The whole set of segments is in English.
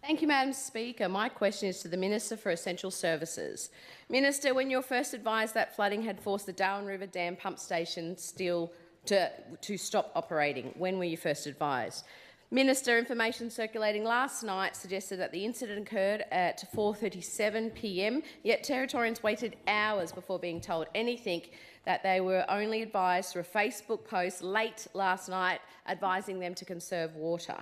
Thank you, Madam Speaker. My question is to the Minister for Essential Services. Minister, when you were first advised that flooding had forced the Darwin River Dam pump station to stop operating, when were you first advised? Minister, information circulating last night suggested that the incident occurred at 4:37 p.m, yet Territorians waited hours before being told anything, that they were only advised through a Facebook post late last night advising them to conserve water.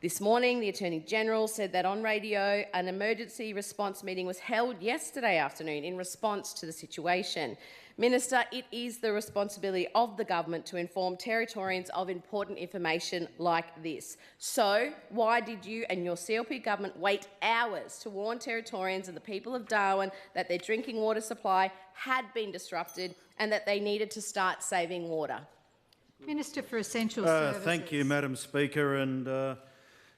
This morning, the Attorney-General said that on radio an emergency response meeting was held yesterday afternoon in response to the situation. Minister, it is the responsibility of the government to inform Territorians of important information like this. So, why did you and your CLP government wait hours to warn Territorians and the people of Darwin that their drinking water supply had been disrupted and that they needed to start saving water? Minister for Essential Services. Thank you, Madam Speaker, and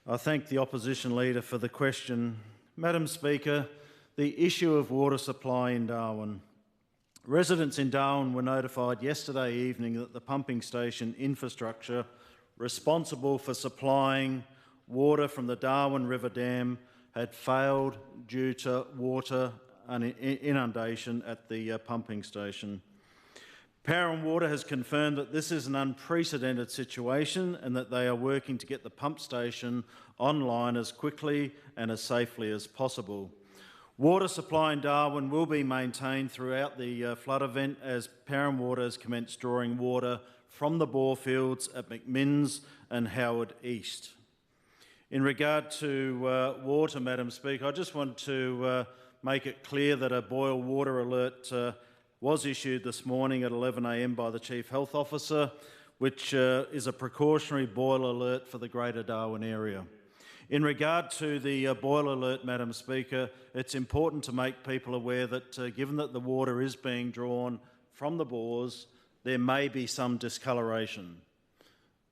I thank the opposition leader for the question. Madam Speaker, the issue of water supply in Darwin. Residents in Darwin were notified yesterday evening that the pumping station infrastructure responsible for supplying water from the Darwin River Dam had failed due to water inundation at the pumping station. Power and Water has confirmed that this is an unprecedented situation and that they are working to get the pump station online as quickly and as safely as possible. Water supply in Darwin will be maintained throughout the flood event as Power and Water has commenced drawing water from the bore fields at McMinns and Howard East. In regard to water, Madam Speaker, I just want to make it clear that a boil water alert was issued this morning at 11 a.m. by the Chief Health Officer, which is a precautionary boil alert for the Greater Darwin area. In regard to the boil alert, Madam Speaker, it's important to make people aware that given that the water is being drawn from the bores, there may be some discoloration.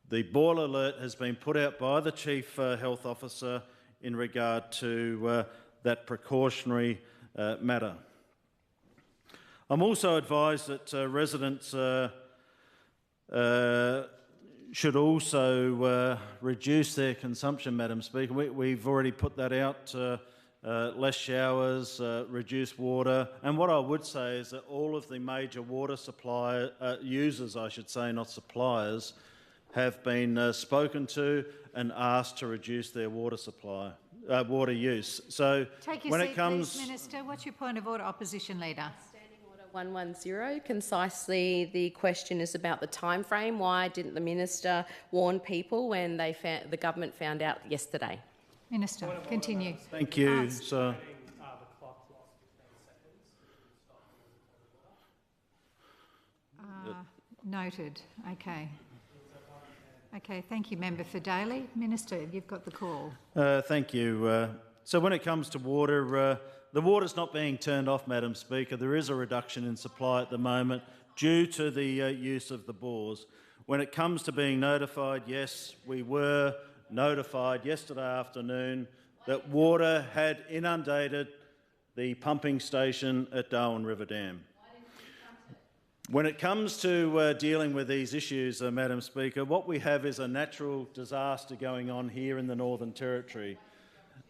The boil alert has been put out by the Chief Health Officer in regard to that precautionary matter. I'm also advised that residents should also reduce their consumption, Madam Speaker. We've already put that out, less showers, reduced water. And what I would say is that all of the major water supply users, I should say, not suppliers, have been spoken to and asked to reduce their water supply, water use. So take your when seat, it comes, please, Minister. What's your point of order, Opposition Leader? 110. Concisely, the question is about the time frame. Why didn't the minister warn people when the government found out yesterday? Minister, continue. Thank you, sir. Noted. Okay. Okay, thank you, Member for Daly. Minister, you've got the call. Thank you. So when it comes to water, the water's not being turned off, Madam Speaker. There is a reduction in supply at the moment due to the use of the bores. When it comes to being notified, yes, we were notified yesterday afternoon that water had inundated the pumping station at Darwin River Dam. When it comes to dealing with these issues, Madam Speaker, what we have is a natural disaster going on here in the Northern Territory.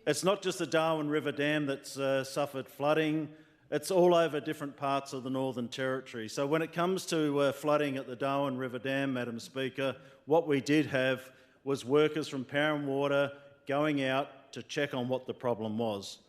It's not just the Darwin River Dam that's suffered flooding, it's all over different parts of the Northern Territory. So when it comes to flooding at the Darwin River Dam, Madam Speaker, what we did have was workers from Power and Water going out to check on what the problem was.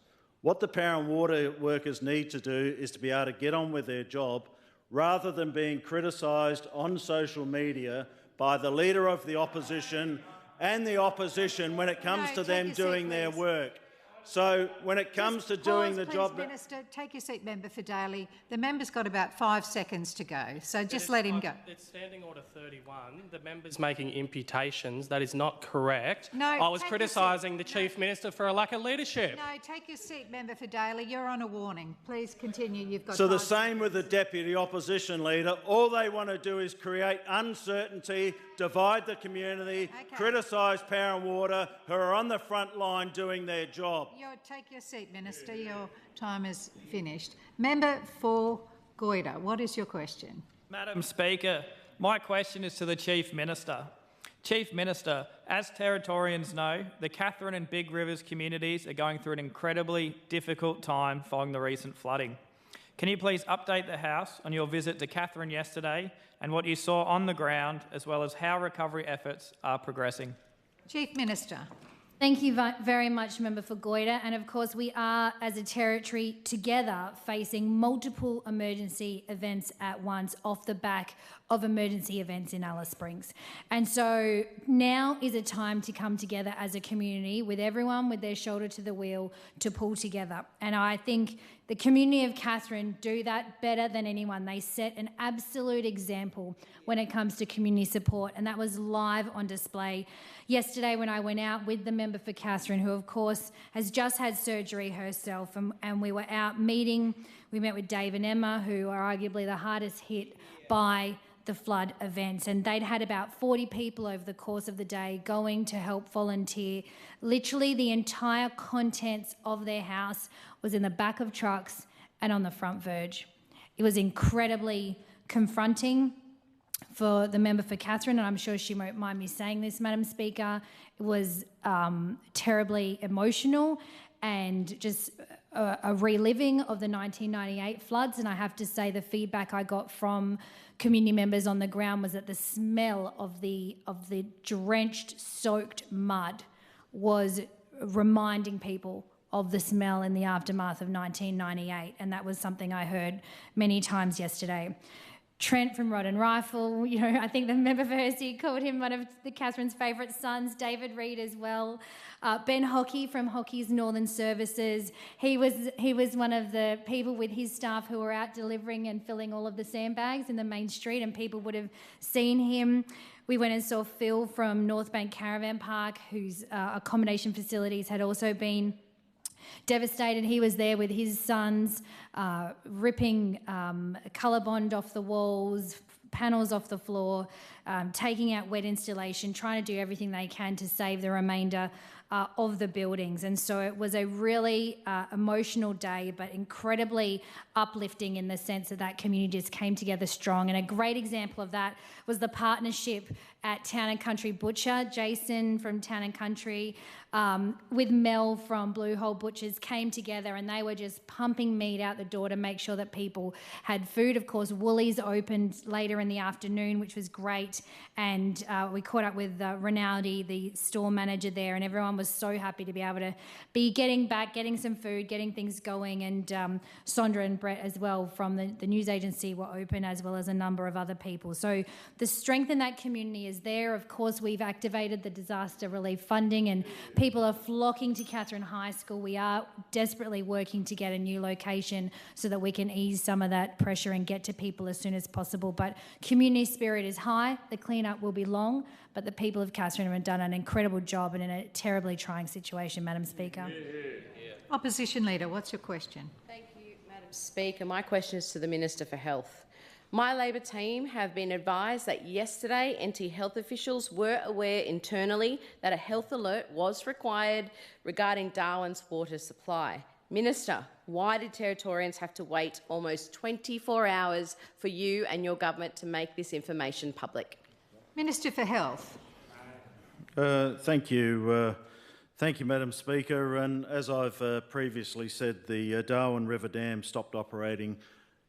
What the Power and Water workers need to do is to be able to get on with their job rather than being criticised on social media by the Leader of the Opposition and the opposition when it comes to them doing their work. So when it comes to doing the job... Minister, take your seat, Member for Daly. The member's got about 5 seconds to go, so just let him go. It's Standing Order 31. The member's making imputations. That is not correct. No, I was criticising the Chief Minister for a lack of leadership. No, take your seat, Member for Daly. You're on a warning. Please continue. You've got So the same with the Deputy Opposition Leader. All they want to do is create uncertainty, divide the community, criticise Power and Water, who are on the front line doing their job. Take your seat, Minister. Your time is finished. Member for Goyder, what is your question? Madam Speaker, my question is to the Chief Minister. Chief Minister, as Territorians know, the Katherine and Big Rivers communities are going through an incredibly difficult time following the recent flooding. Can you please update the House on your visit to Katherine yesterday and what you saw on the ground, as well as how recovery efforts are progressing? Chief Minister. Thank you very much, Member for Goyder. And of course, we are, as a territory, together facing multiple emergency events at once off the back of emergency events in Alice Springs. And so now is a time to come together as a community with everyone with their shoulder to the wheel to pull together. And I think the community of Katherine do that better than anyone. They set an absolute example when it comes to community support, and that was live on display yesterday when I went out with the member for Katherine, who of course has just had surgery herself, and we were out meeting. We met with Dave and Emma, who are arguably the hardest hit by the flood events, and they'd had about 40 people over the course of the day going to help volunteer. Literally the entire contents of their house was in the back of trucks and on the front verge. It was incredibly confronting for the member for Katherine, and I'm sure she won't mind me saying this, Madam Speaker. It was terribly emotional and just a reliving of the 1998 floods. And I have to say the feedback I got from community members on the ground was that the smell of the drenched, soaked mud was reminding people of the smell in the aftermath of 1998. And that was something I heard many times yesterday. Trent from Rod and Rifle, I think the member for Hersey called him one of Katherine's favourite sons, David Reid as well. Ben Hockey from Hockey's Northern Services, he was one of the people with his staff who were out delivering and filling all of the sandbags in the main street, and people would have seen him. We went and saw Phil from North Bank Caravan Park, whose accommodation facilities had also been devastated. He was there with his sons, ripping colour bond off the walls, panels off the floor, taking out wet installation, trying to do everything they can to save the remainder of the buildings. And so it was a really emotional day, but incredibly uplifting in the sense that community just came together strong. And a great example of that was the partnership at Town and Country Butcher. Jason from Town and Country with Mel from Blue Hole Butchers came together, and they were just pumping meat out the door to make sure that people had food. Of course, Woolies opened later in the afternoon, which was great, and we caught up with Rinaldi, the store manager there, and everyone was so happy to be able to be getting some food, getting things going, and Sondra and Brett as well from the news agency were open, as well as a number of other people. So the strength in that community is there. Of course, we've activated the disaster relief funding, and people are flocking to Katherine High School. We are desperately working to get a new location so that we can ease some of that pressure and get to people as soon as possible. But community spirit is high. The cleanup will be long, but the people of Katherine have done an incredible job and in a terribly trying situation, Madam Speaker. Opposition Leader, what's your question? Thank you, Madam Speaker. My question is to the Minister for Health. My Labor team have been advised that yesterday NT Health officials were aware internally that a health alert was required regarding Darwin's water supply. Minister, why did Territorians have to wait almost 24 hours for you and your government to make this information public? Minister for Health. Thank you. Thank you, Madam Speaker. And as I've previously said, the Darwin River Dam stopped operating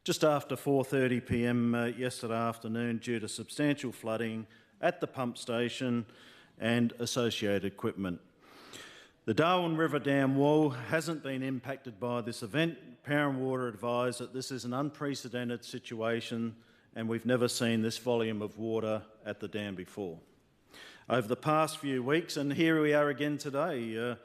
just after 4:30 p.m. Yesterday afternoon due to substantial flooding at the pump station and associated equipment. The Darwin River Dam wall hasn't been impacted by this event. Power and Water advised that this is an unprecedented situation and we've never seen this volume of water at the dam before. Over the past few weeks, and here we are again today,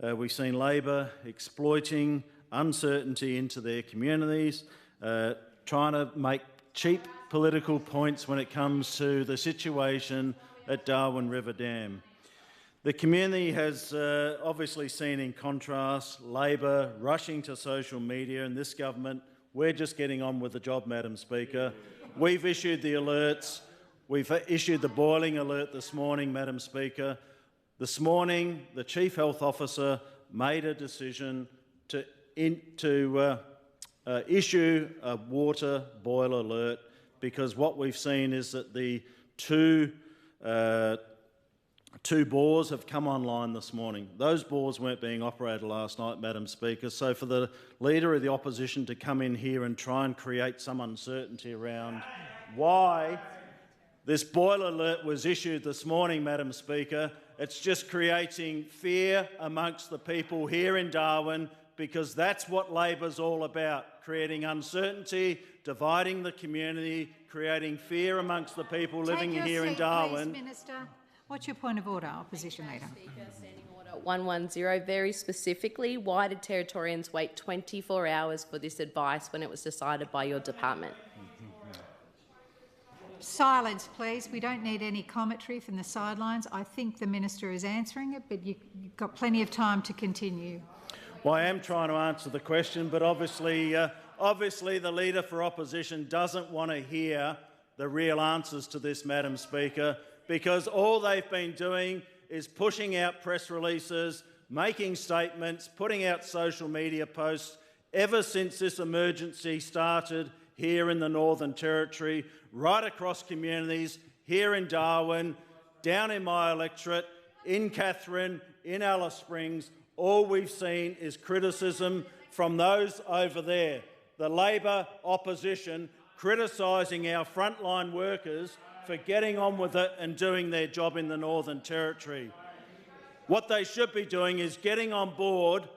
we've seen Labor exploiting uncertainty into their communities, trying to make cheap political points when it comes to the situation at Darwin River Dam. The community has obviously seen in contrast Labor rushing to social media, and this government, we're just getting on with the job, Madam Speaker. We've issued the alerts. We've issued the boiling alert this morning, Madam Speaker. This morning, the Chief Health Officer made a decision to issue a water boil alert because what we've seen is that the two 2 bores have come online this morning. Those bores weren't being operated last night, Madam Speaker, so for the Leader of the Opposition to come in here and try and create some uncertainty around why this boil alert was issued this morning, Madam Speaker, it's just creating fear amongst the people here in Darwin, because that's what Labor's all about, creating uncertainty, dividing the community, creating fear amongst the people living here in Darwin. Please, Minister. What's your point of order, Opposition Leader? Speaker, Standing Order 110. Very specifically, why did Territorians wait 24 hours for this advice when it was decided by your department? Silence, please. We don't need any commentary from the sidelines. I think the Minister is answering it, but you've got plenty of time to continue. Well, I am trying to answer the question, but obviously the Leader for Opposition doesn't want to hear the real answers to this, Madam Speaker, because all they've been doing is pushing out press releases, making statements, putting out social media posts ever since this emergency started here in the Northern Territory, right across communities, here in Darwin, down in my electorate, in Katherine, in Alice Springs. All we've seen is criticism from those over there, the Labor opposition, criticising our frontline workers for getting on with it and doing their job in the Northern Territory. What they should be doing is getting on board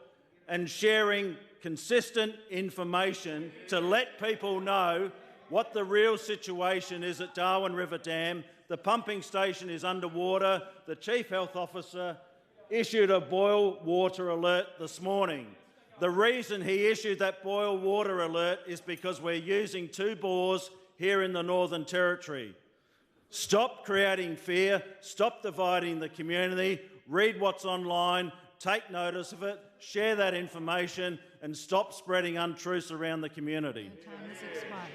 and sharing consistent information to let people know what the real situation is at Darwin River Dam. The pumping station is underwater. The Chief Health Officer issued a boil water alert this morning. The reason he issued that boil water alert is because we're using 2 bores here in the Northern Territory. Stop creating fear, stop dividing the community, read what's online, take notice of it, share that information and stop spreading untruths around the community. Time has expired.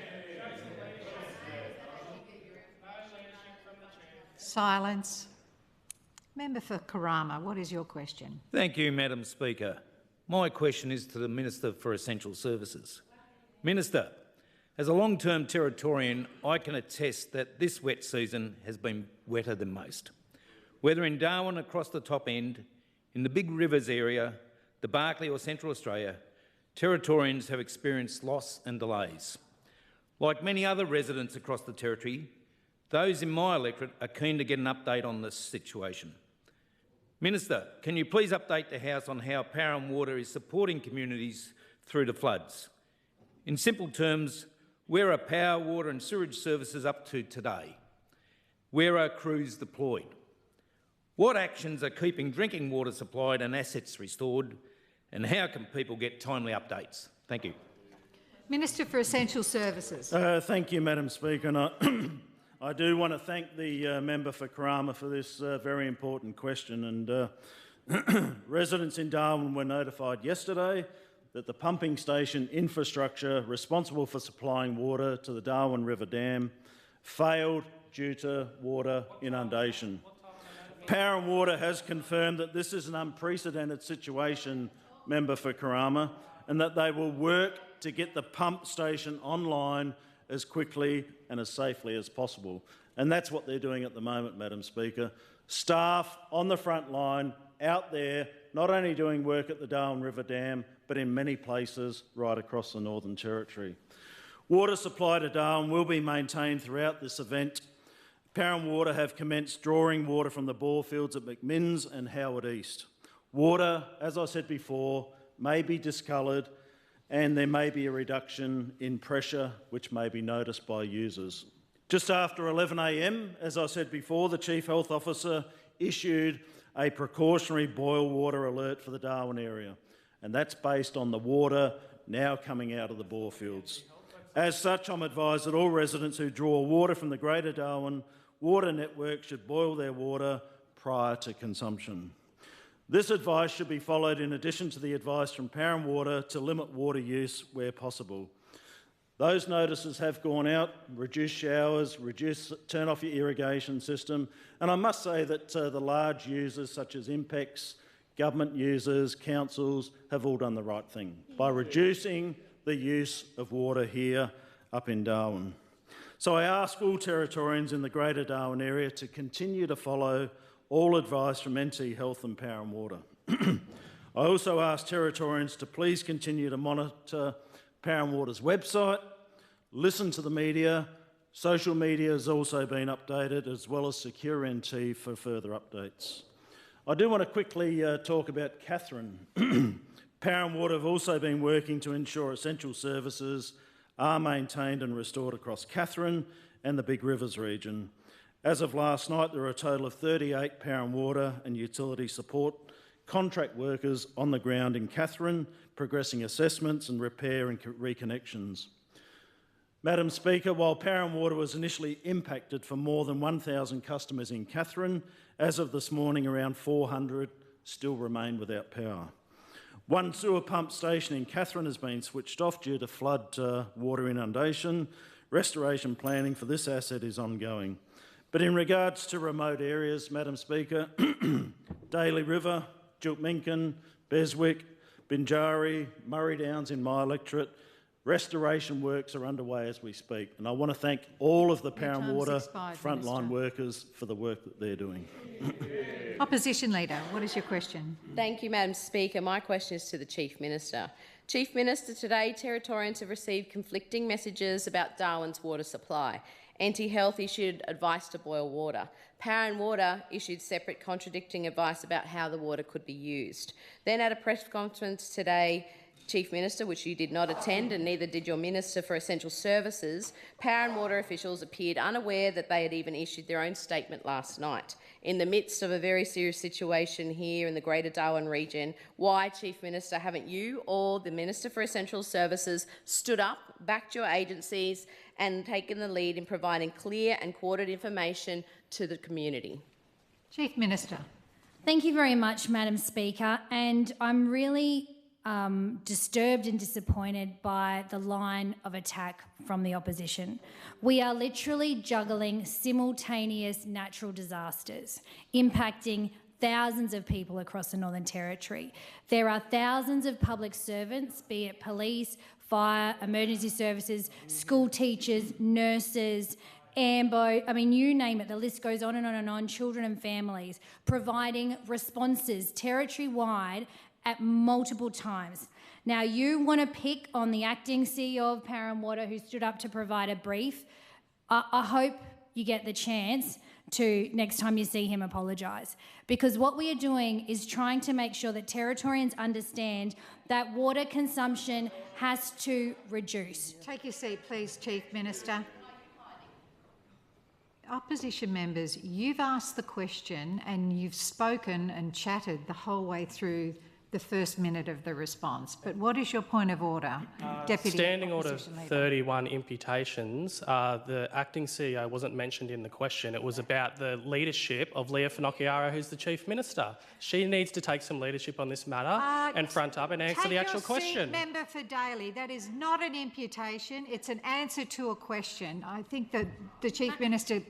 Silence. Member for Karama, what is your question? Thank you, Madam Speaker. My question is to the Minister for Essential Services. Minister, as a long-term Territorian, I can attest that this wet season has been wetter than most. Whether in Darwin across the top end, in the Big Rivers area, the Barkly or Central Australia, Territorians have experienced loss and delays. Like many other residents across the Territory, those in my electorate are keen to get an update on this situation. Minister, can you please update the House on how Power and Water is supporting communities through the floods? In simple terms, where are power, water and sewage services up to today? Where are crews deployed? What actions are keeping drinking water supplied and assets restored? And how can people get timely updates? Thank you. Minister for Essential Services. Thank you, Madam Speaker. And I do want to thank the member for Karama for this very important question. And residents in Darwin were notified yesterday that the pumping station infrastructure responsible for supplying water to the Darwin River Dam failed due to water inundation. Power and Water has confirmed that this is an unprecedented situation, member for Karama, and that they will work to get the pump station online as quickly and as safely as possible. And that's what they're doing at the moment, Madam Speaker. Staff on the front line, out there, not only doing work at the Darwin River Dam, but in many places right across the Northern Territory. Water supply to Darwin will be maintained throughout this event. Power and Water have commenced drawing water from the bore fields at McMinns and Howard East. Water, as I said before, may be discoloured and there may be a reduction in pressure which may be noticed by users. Just after 11 a.m, as I said before, the Chief Health Officer issued a precautionary boil water alert for the Darwin area, and that's based on the water now coming out of the bore fields. As such, I'm advised that all residents who draw water from the Greater Darwin Water Network should boil their water prior to consumption. This advice should be followed in addition to the advice from Power and Water to limit water use where possible. Those notices have gone out: reduce showers, turn off your irrigation system. And I must say that the large users such as INPEX, government users, councils have all done the right thing by reducing the use of water here up in Darwin. So I ask all Territorians in the Greater Darwin area to continue to follow all advice from NT Health and Power and Water. I also ask Territorians to please continue to monitor Power and Water's website, listen to the media. Social media has also been updated, as well as Secure NT for further updates. I do want to quickly talk about Katherine. Power and Water have also been working to ensure essential services are maintained and restored across Katherine and the Big Rivers region. As of last night, there are a total of 38 Power and Water and utility support contract workers on the ground in Katherine, progressing assessments and repair and reconnections. Madam Speaker, while Power and Water was initially impacted for more than 1,000 customers in Katherine, as of this morning around 400 still remain without power. One sewer pump station in Katherine has been switched off due to flood water inundation. Restoration planning for this asset is ongoing. But in regards to remote areas, Madam Speaker, Daly River, Jiltminkin, Beswick, Binjari, Murray Downs in my electorate, restoration works are underway as we speak. And I want to thank all of the Power and Water frontline workers for the work that they're doing. Opposition Leader, what is your question? Thank you, Madam Speaker. My question is to the Chief Minister. Chief Minister, today Territorians have received conflicting messages about Darwin's water supply. NT Health issued advice to boil water. Power and Water issued separate contradicting advice about how the water could be used. Then at a press conference today, Chief Minister, which you did not attend and neither did your Minister for Essential Services, Power and Water officials appeared unaware that they had even issued their own statement last night. In the midst of a very serious situation here in the Greater Darwin region, why, Chief Minister, haven't you or the Minister for Essential Services stood up, backed your agencies and taken the lead in providing clear and quartered information to the community? Chief Minister. Thank you very much, Madam Speaker. And I'm really disturbed and disappointed by the line of attack from the opposition. We are literally juggling simultaneous natural disasters impacting thousands of people across the Northern Territory. There are thousands of public servants, be it police, fire, emergency services, school teachers, nurses, AMBO, I mean, you name it, the list goes on and on, children and families, providing responses territory-wide at multiple times. Now, you want to pick on the acting CEO of Power and Water who stood up to provide a brief. I hope you get the chance to, next time you see him, apologise. Because what we are doing is trying to make sure that Territorians understand that water consumption has to reduce. Take your seat, please, Chief Minister. Opposition members, you've asked the question and you've spoken and chatted the whole way through the first minute of the response. But what is your point of order, Deputy Standing Order Opposition Leader? 31 imputations. The acting CEO wasn't mentioned in the question. It was about the leadership of Leah Finocchiaro, who's the Chief Minister. She needs to take some leadership on this matter and front up and answer the actual question. Take your seat, Member for Daly. That is not an imputation. It's an answer to a question. I think that the Chief Minister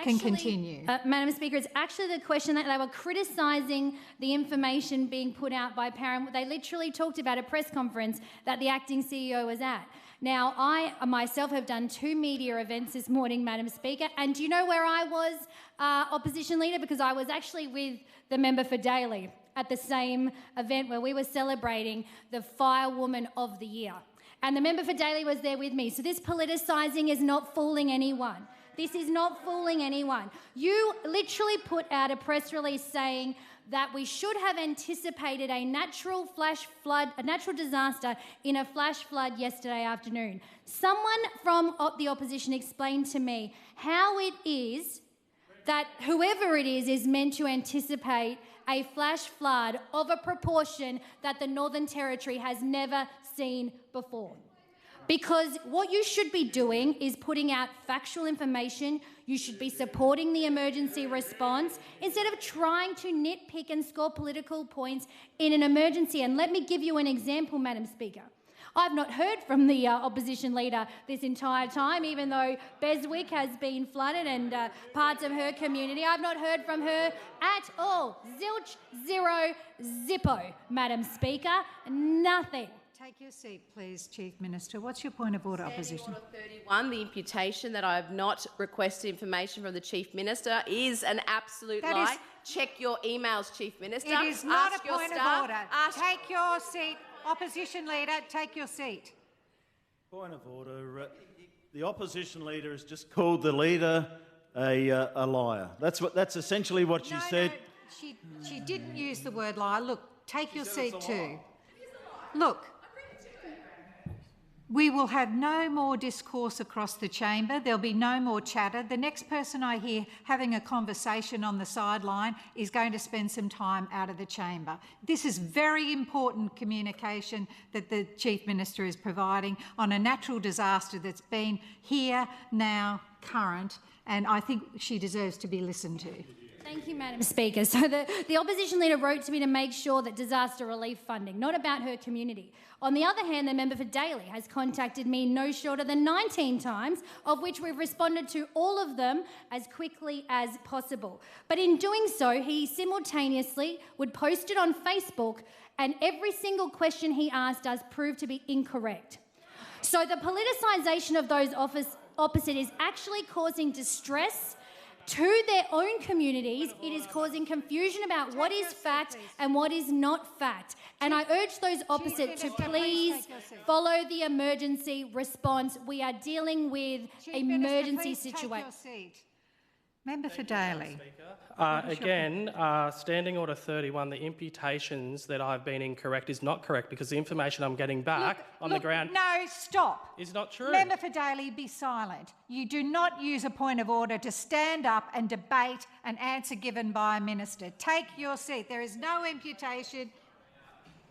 can continue. Madam Speaker, it's actually the question that they were criticising the information being put out by Power and Water. They literally talked about a press conference that the acting CEO was at. Now, I myself have done 2 media events this morning, Madam Speaker, and do you know where I was, Opposition Leader? Because I was actually with the member for Daly at the same event where we were celebrating the Firewoman of the Year. And the member for Daly was there with me. So this politicising is not fooling anyone. This is not fooling anyone. You literally put out a press release saying that we should have anticipated a natural disaster in a flash flood yesterday afternoon. Someone from the opposition explained to me how it is that whoever it is meant to anticipate a flash flood of a proportion that the Northern Territory has never seen before. Because what you should be doing is putting out factual information. You should be supporting the emergency response instead of trying to nitpick and score political points in an emergency. And let me give you an example, Madam Speaker. I've not heard from the opposition leader this entire time, even though Beswick has been flooded and parts of her community. I've not heard from her at all. Zilch, zero, zippo, Madam Speaker. Nothing. Take your seat, please, Chief Minister. What's your point of order, Opposition? Order 31, the imputation that I have not requested information from the Chief Minister is an absolute lie. check your emails, Chief Minister. It is not Ask a your point of staff, order. ask- Take your seat. Opposition Leader, take your seat. Point of order. The opposition leader has just called the leader a liar. That's essentially what she said. No, she didn't use the word liar. Look, take your seat too. Look, we will have no more discourse across the chamber. There'll be no more chatter. The next person I hear having a conversation on the sideline is going to spend some time out of the chamber. This is very important communication that the Chief Minister is providing on a natural disaster that's been here, now, current, and I think she deserves to be listened to. Thank you, Madam Speaker. So the opposition leader wrote to me to make sure that disaster relief funding, not about her community. On the other hand, the member for Daly has contacted me no shorter than 19 times, of which we've responded to all of them as quickly as possible. But in doing so, he simultaneously would post it on Facebook, and every single question he asked us proved to be incorrect. So the politicisation of those opposite is actually causing distress to their own communities. It is causing confusion about what is fact and what is not fact. And I urge those opposite to please follow the emergency response. We are dealing with an emergency situation. Member for Daly. Again, Standing Order 31, the imputations that I've been incorrect is not correct because the information I'm getting back on the ground No, stop. is not true. Member for Daly, be silent. You do not use a point of order to stand up and debate an answer given by a minister. Take your seat. There is no imputation.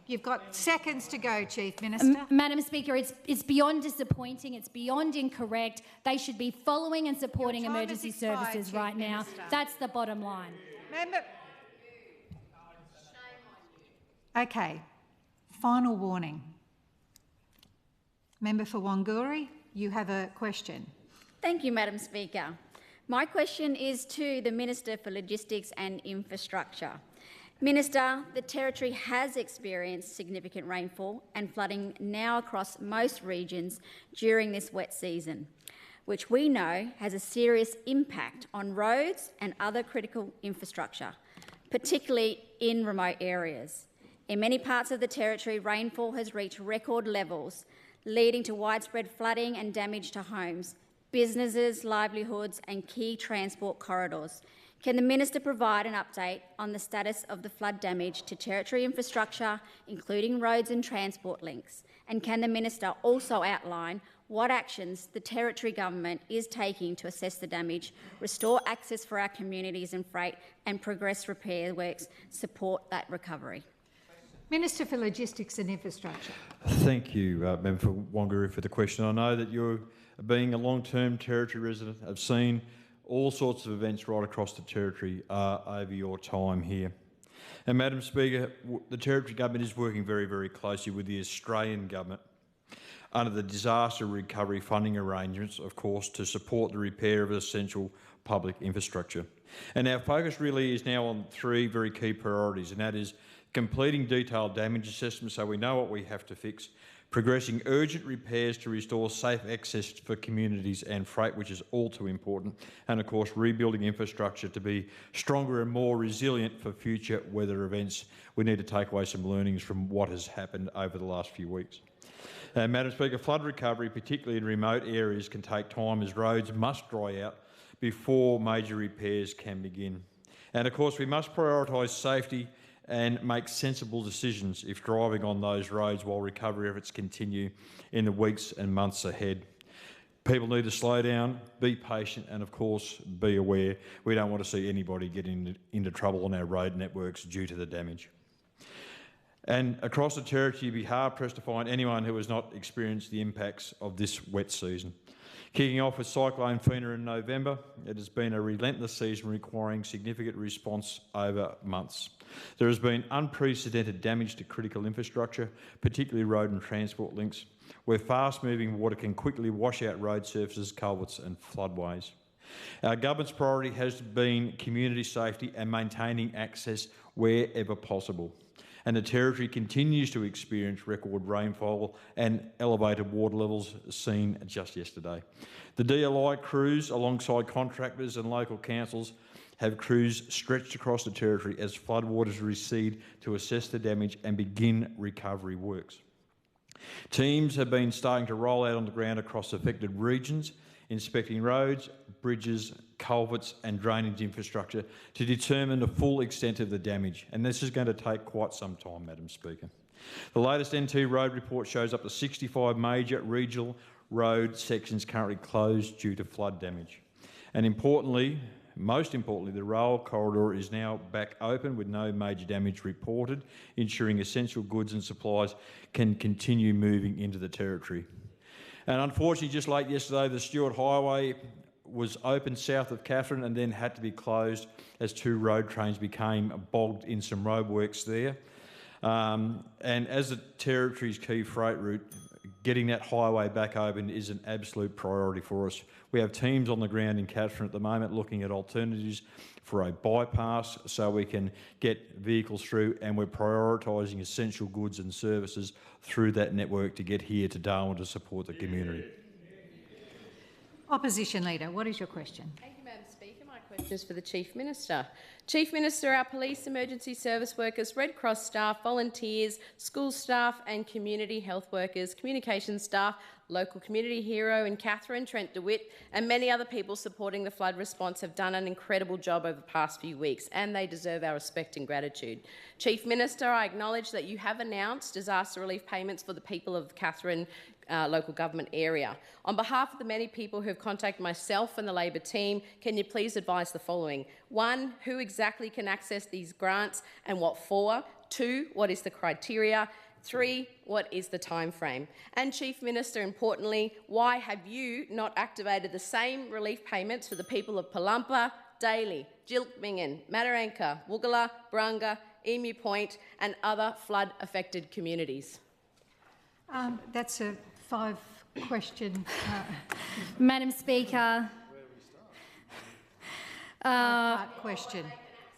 You've got seconds to go, Chief Minister. Madam Speaker, it's beyond disappointing, it's beyond incorrect. They should be following and supporting Your time emergency has expired, services Chief right now. Minister. That's the bottom line. Member. Okay. Final warning. Member for Wanguri, you have a question. Thank you, Madam Speaker. My question is to the Minister for Logistics and Infrastructure. Minister, the Territory has experienced significant rainfall and flooding now across most regions during this wet season, which we know has a serious impact on roads and other critical infrastructure, particularly in remote areas. In many parts of the Territory, rainfall has reached record levels, leading to widespread flooding and damage to homes, businesses, livelihoods and key transport corridors. Can the Minister provide an update on the status of the flood damage to Territory infrastructure, including roads and transport links? And can the Minister also outline what actions the Territory Government is taking to assess the damage, restore access for our communities and freight, and progress repair works, support that recovery? Minister for Logistics and Infrastructure. Thank you, Member for Wanguru, for the question. I know that you, being a long-term Territory resident, have seen all sorts of events right across the Territory over your time here. And Madam Speaker, the Territory Government is working very, very closely with the Australian Government under the disaster recovery funding arrangements, of course, to support the repair of essential public infrastructure. And our focus really is now on three very key priorities, and that is completing detailed damage assessments so we know what we have to fix, progressing urgent repairs to restore safe access for communities and freight, which is all too important, and of course rebuilding infrastructure to be stronger and more resilient for future weather events. We need to take away some learnings from what has happened over the last few weeks. Madam Speaker, flood recovery, particularly in remote areas, can take time as roads must dry out before major repairs can begin. And of course we must prioritise safety and make sensible decisions if driving on those roads while recovery efforts continue in the weeks and months ahead. People need to slow down, be patient and of course be aware. We don't want to see anybody getting into trouble on our road networks due to the damage. And across the Territory, you'd be hard-pressed to find anyone who has not experienced the impacts of this wet season. Kicking off with Cyclone Fina in November, it has been a relentless season requiring significant response over months. There has been unprecedented damage to critical infrastructure, particularly road and transport links, where fast-moving water can quickly wash out road surfaces, culverts and floodways. Our government's priority has been community safety and maintaining access wherever possible. And the Territory continues to experience record rainfall and elevated water levels seen just yesterday. The DLI crews, alongside contractors and local councils, have crews stretched across the Territory as floodwaters recede to assess the damage and begin recovery works. Teams have been starting to roll out on the ground across affected regions, inspecting roads, bridges, culverts and drainage infrastructure to determine the full extent of the damage. And this is going to take quite some time, Madam Speaker. The latest NT road report shows up to 65 major regional road sections currently closed due to flood damage. And importantly, most importantly, the rail corridor is now back open with no major damage reported, ensuring essential goods and supplies can continue moving into the Territory. And unfortunately, just late yesterday, the Stuart Highway was open south of Katherine and then had to be closed as 2 road trains became bogged in some roadworks there. And as the Territory's key freight route, getting that highway back open is an absolute priority for us. We have teams on the ground in Katherine at the moment looking at alternatives for a bypass so we can get vehicles through, and we're prioritising essential goods and services through that network to get here to Darwin to support the community. Opposition Leader, what is your question? Thank you, Madam Speaker. My question is for the Chief Minister. Chief Minister, our police, emergency service workers, Red Cross staff, volunteers, school staff and community health workers, communications staff, local community hero in Katherine, Trent DeWitt and many other people supporting the flood response have done an incredible job over the past few weeks, and they deserve our respect and gratitude. Chief Minister, I acknowledge that you have announced disaster relief payments for the people of the Katherine local government area. On behalf of the many people who have contacted myself and the Labor team, can you please advise the following? 1, who exactly can access these grants and what for? 2, what is the criteria? 3, what is the time frame? And Chief Minister, importantly, why have you not activated the same relief payments for the people of Palumpa, Daly, Gilpingan, Mataranka, Woogala, Brunga, Emu Point and other flood-affected communities? That's a 5-question. Madam Speaker, question.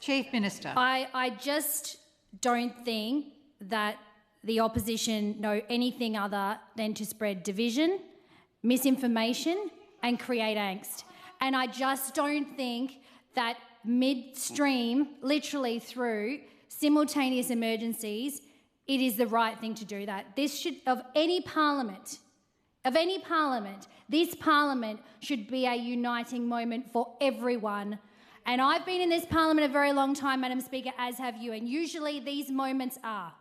Chief Minister. I just don't think that the opposition know anything other than to spread division, misinformation and create angst. And I just don't think that midstream, literally through simultaneous emergencies, it is the right thing to do that. This should, of any parliament, this parliament should be a uniting moment for everyone. And I've been in this parliament a very long time, Madam Speaker, as have you, and usually these moments are.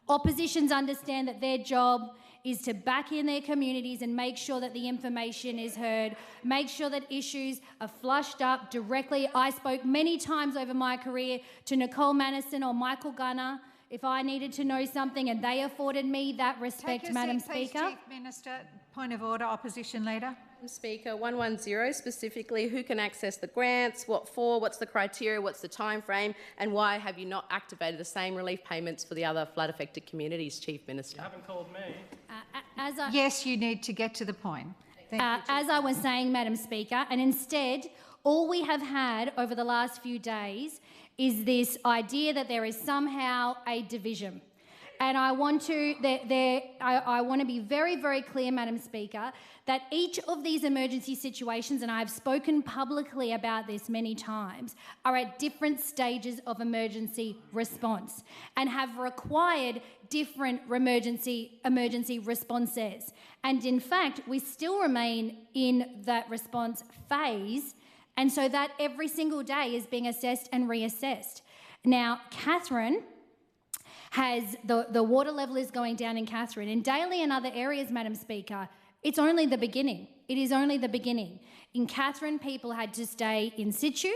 Oppositions understand that their job is to back in their communities and make sure that the information is heard, make sure that issues are flushed up directly. I spoke many times over my career to Nicole Mannison or Michael Gunner if I needed to know something, and they afforded me that respect, Madam Speaker. Please, Chief Minister. Point of order, Opposition Leader. Madam Speaker, 110 specifically, who can access the grants, what for, what's the criteria, what's the time frame, and why have you not activated the same relief payments for the other flood-affected communities, Chief Minister? You haven't called me. Yes, you need to get to the point. As I was saying, Madam Speaker, and instead, all we have had over the last few days is this idea that there is somehow a division. And I want to be very, very clear, Madam Speaker, that each of these emergency situations, and I've spoken publicly about this many times, are at different stages of emergency response and have required different emergency responses. And in fact, we still remain in that response phase, and so that every single day is being assessed and reassessed. Now, Katherine has the water level is going down in Katherine. In Daly and other areas, Madam Speaker, it's only the beginning. It is only the beginning. In Katherine, people had to stay in situ,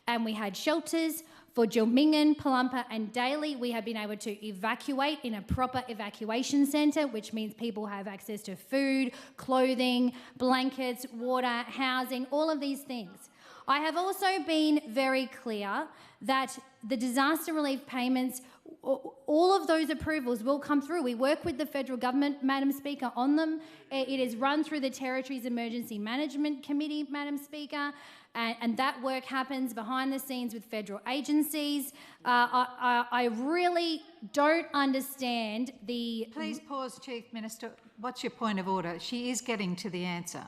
and we had shelters. For Gilpingan, Palumpa and Daly, we have been able to evacuate in a proper evacuation centre, which means people have access to food, clothing, blankets, water, housing, all of these things. I have also been very clear that the disaster relief payments, all of those approvals will come through. We work with the federal government, Madam Speaker, on them. It is run through the Territories Emergency Management Committee, Madam Speaker, and that work happens behind the scenes with federal agencies. I really don't understand the... Please pause, Chief Minister. What's your point of order? She is getting to the answer.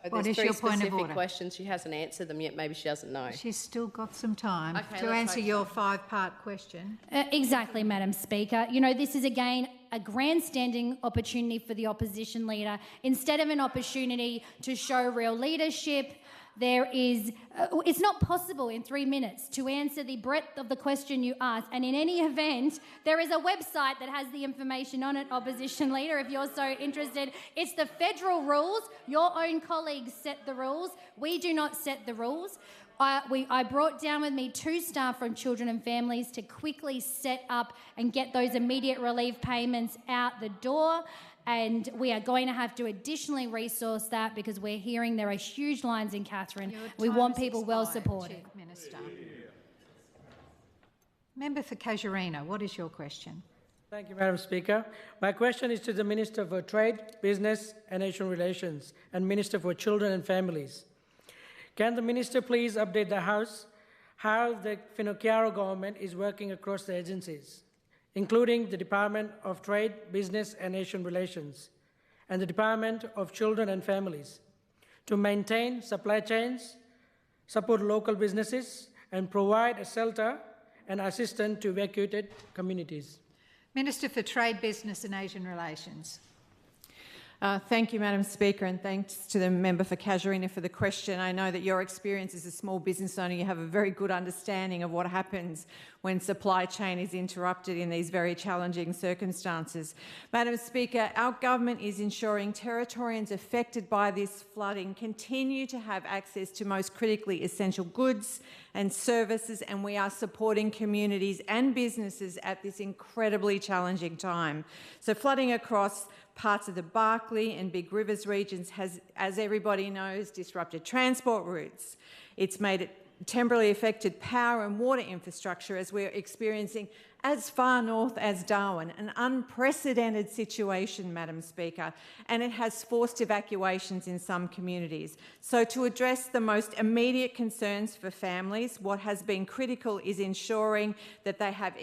So What there's is your three point of specific order? questions. She hasn't answered them yet. Maybe she doesn't know. She's still got some time Okay, to let's answer hope your five-part question. Exactly, Madam Speaker. You know, this is again a grandstanding opportunity for the opposition leader. Instead of an opportunity to show real leadership, it's not possible in 3 minutes to answer the breadth of the question you asked. And in any event, there is a website that has the information on it, opposition leader, if you're so interested. It's the federal rules. Your own colleagues set the rules. We do not set the rules. I brought down with me 2 staff from Children and Families to quickly set up and get those immediate relief payments out the door. And we are going to have to additionally resource that because we're hearing there are huge lines in Katherine. We want people well supported. Chief Minister. Member for Casuarina, what is your question? Thank you, Madam Speaker. My question is to the Minister for Trade, Business and Asian Relations and Minister for Children and Families. Can the Minister please update the House how the Finocchiaro government is working across the agencies, including the Department of Trade, Business and Asian Relations and the Department of Children and Families, to maintain supply chains, support local businesses and provide a shelter and assistance to evacuated communities? Minister for Trade, Business and Asian Relations. Thank you, Madam Speaker, and thanks to the member for Casuarina for the question. I know that your experience as a small business owner, you have a very good understanding of what happens when supply chain is interrupted in these very challenging circumstances. Madam Speaker, our government is ensuring Territorians affected by this flooding continue to have access to most critically essential goods and services, and we are supporting communities and businesses at this incredibly challenging time. So flooding across parts of the Barkly and Big Rivers regions has, as everybody knows, disrupted transport routes. It's made it temporarily affected power and water infrastructure as we're experiencing as far north as Darwin, an unprecedented situation, Madam Speaker, and it has forced evacuations in some communities. So to address the most immediate concerns for families, what has been critical is ensuring that they have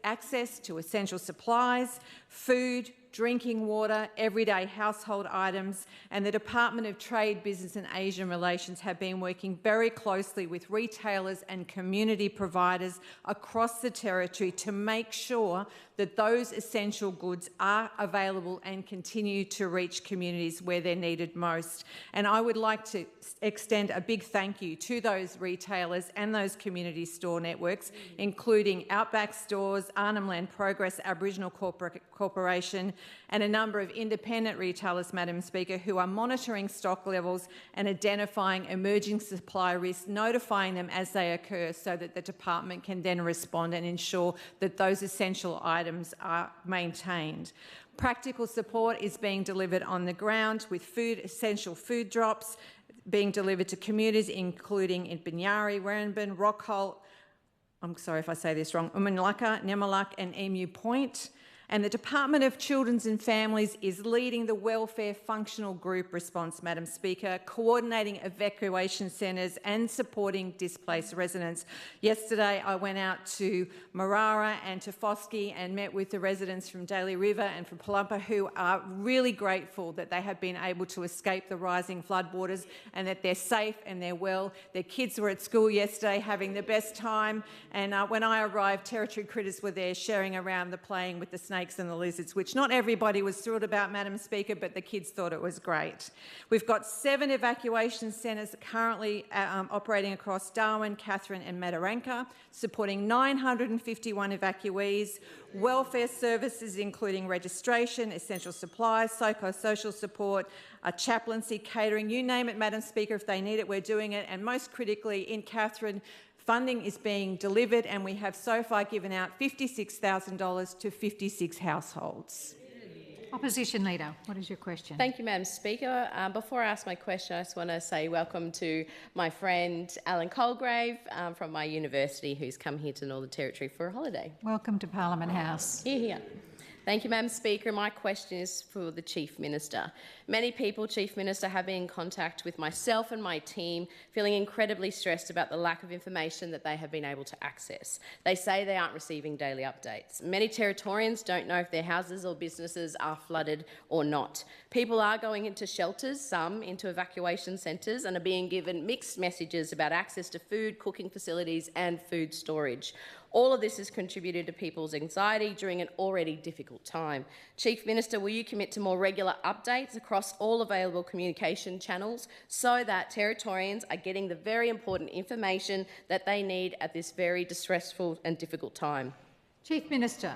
access to essential supplies, food, drinking water, everyday household items, and the Department of Trade, Business and Asian Relations have been working very closely with retailers and community providers across the Territory to make sure that those essential goods are available and continue to reach communities where they're needed most. And I would like to extend a big thank you to those retailers and those community store networks, including Outback Stores, Arnhem Land Progress, Aboriginal Corporation, and a number of independent retailers, Madam Speaker, who are monitoring stock levels and identifying emerging supply risks, notifying them as they occur so that the department can then respond and ensure that those essential items are maintained. Practical support is being delivered on the ground with essential food drops being delivered to communities, including in Binyari, Warrenben, Rockholt, I'm sorry if I say this wrong, Umanlaka, Nemalak and Emu Point. And the Department of Children and Families is leading the welfare functional group response, Madam Speaker, coordinating evacuation centres and supporting displaced residents. Yesterday I went out to Marara and to Foskey and met with the residents from Daly River and from Palumpa, who are really grateful that they have been able to escape the rising floodwaters and that they're safe and they're well. Their kids were at school yesterday having the best time, and when I arrived, Territory critters were there sharing around the playing with the snakes and the lizards, which not everybody was thrilled about, Madam Speaker, but the kids thought it was great. We've got 7 evacuation centres currently operating across Darwin, Katherine and Mataranka, supporting 951 evacuees, welfare services including registration, essential supplies, psychosocial support, chaplaincy, catering, you name it, Madam Speaker, if they need it, we're doing it. And most critically, in Katherine, funding is being delivered and we have so far given out $56,000 to 56 households. Opposition Leader, what is your question? Thank you, Madam Speaker. Before I ask my question, I just want to say welcome to my friend Alan Colgrave from my university, who's come here to Northern Territory for a holiday. Welcome to Parliament House. Here, here. Thank you, Madam Speaker. My question is for the Chief Minister. Many people, Chief Minister, have been in contact with myself and my team, feeling incredibly stressed about the lack of information that they have been able to access. They say they aren't receiving daily updates. Many Territorians don't know if their houses or businesses are flooded or not. People are going into shelters, some into evacuation centres, and are being given mixed messages about access to food, cooking facilities and food storage. All of this has contributed to people's anxiety during an already difficult time. Chief Minister, will you commit to more regular updates across all available communication channels so that Territorians are getting the very important information that they need at this very distressful and difficult time? Chief Minister.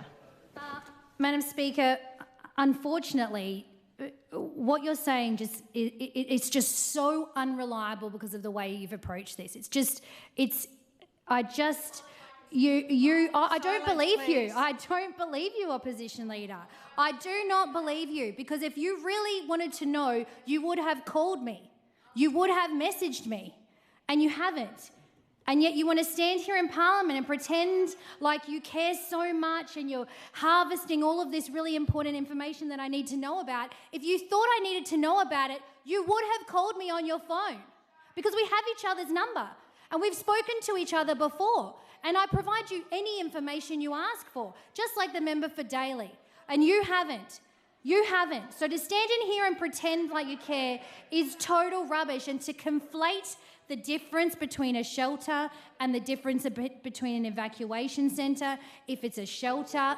Madam Speaker, unfortunately, what you're saying it's just so unreliable because of the way you've approached this. I don't believe you. I don't believe you, Opposition Leader. I do not believe you, because if you really wanted to know, you would have called me. You would have messaged me, and you haven't. And yet you want to stand here in Parliament and pretend like you care so much and you're harvesting all of this really important information that I need to know about. If you thought I needed to know about it, you would have called me on your phone, because we have each other's number and we've spoken to each other before. And I provide you any information you ask for, just like the member for Daly. And you haven't. You haven't. So to stand in here and pretend like you care is total rubbish, and to conflate the difference between a shelter and the difference between an evacuation centre. If it's a shelter,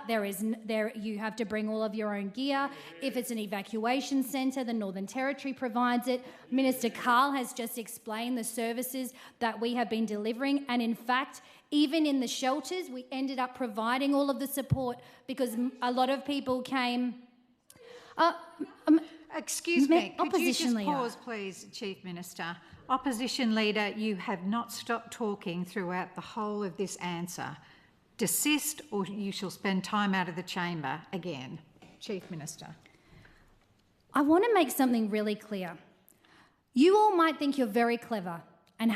you have to bring all of your own gear. If it's an evacuation centre, the Northern Territory provides it. Minister Carl has just explained the services that we have been delivering, and in fact, even in the shelters, we ended up providing all of the support because a lot of people came. Excuse me, could you just Leader. pause, please, Chief Minister? Opposition Leader, you have not stopped talking throughout the whole of this answer. Desist, or you shall spend time out of the chamber again. Chief Minister. I want to make something really clear. You all might think you're very clever and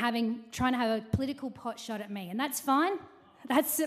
trying to have a political pot shot at me, and that's fine.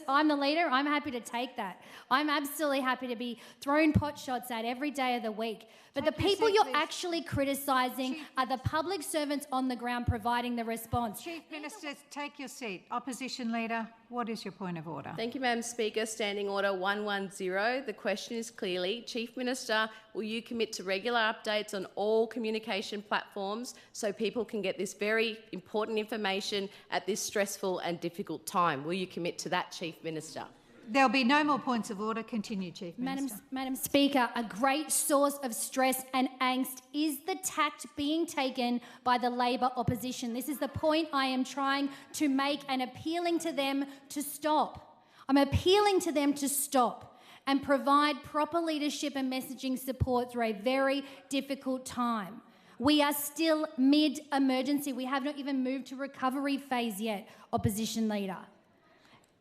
I'm the leader. I'm happy to take that. I'm absolutely happy to be thrown pot shots at every day of the week. But the people you're actually criticising are the public servants on the ground providing the response. Chief Minister, take your seat. Opposition Leader, what is your point of order? Thank you, Madam Speaker. Standing Order 110. The question is clearly, Chief Minister, will you commit to regular updates on all communication platforms so people can get this very important information at this stressful and difficult time? Will you commit to that, Chief Minister? There'll be no more points of order. Continue, Chief Minister. Madam Speaker, a great source of stress and angst is the tact being taken by the Labor opposition. This is the point I am trying to make and appealing to them to stop. I'm appealing to them to stop and provide proper leadership and messaging support through a very difficult time. We are still mid-emergency. We have not even moved to recovery phase yet, Opposition Leader.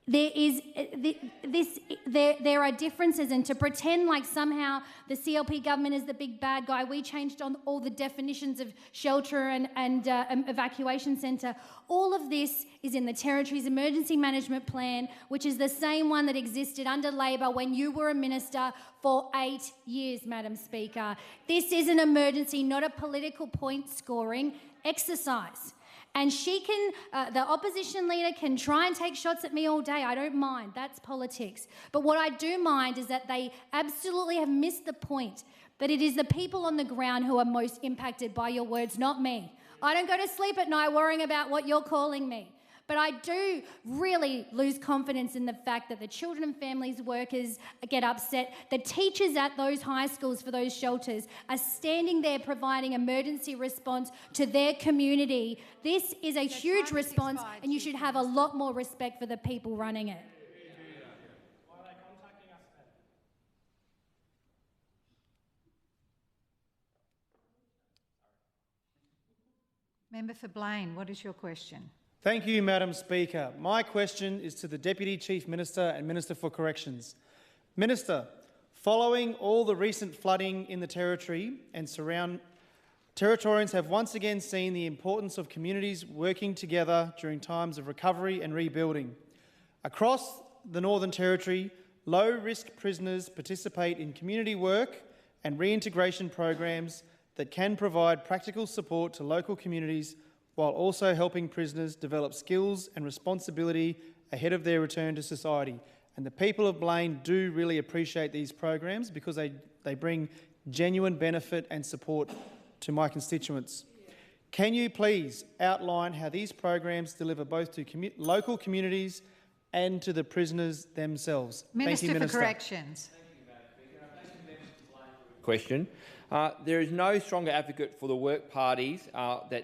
There are differences, and to pretend like somehow the CLP government is the big bad guy. We changed on all the definitions of shelter and evacuation centre. All of this is in the Territory's Emergency Management Plan, which is the same one that existed under Labor when you were a minister for 8 years, Madam Speaker. This is an emergency, not a political point-scoring exercise. And the opposition leader can try and take shots at me all day. I don't mind. That's politics. But what I do mind is that they absolutely have missed the point, that it is the people on the ground who are most impacted by your words, not me. I don't go to sleep at night worrying about what you're calling me. But I do really lose confidence in the fact that the children and families workers get upset. The teachers at those high schools for those shelters are standing there providing emergency response to their community. This is a huge response, and you should have a lot more respect for the people running it. Member for Blaine, what is your question? Thank you, Madam Speaker. My question is to the Deputy Chief Minister and Minister for Corrections. Minister, following all the recent flooding in the Territory and surround, Territorians have once again seen the importance of communities working together during times of recovery and rebuilding. Across the Northern Territory, low-risk prisoners participate in community work and reintegration programs that can provide practical support to local communities while also helping prisoners develop skills and responsibility ahead of their return to society. And the people of Blaine do really appreciate these programs because they bring genuine benefit and support to my constituents. Can you please outline how these programs deliver both to local communities and to the prisoners themselves? Minister Thank you, for Corrections. Question. There is no stronger advocate for the work parties than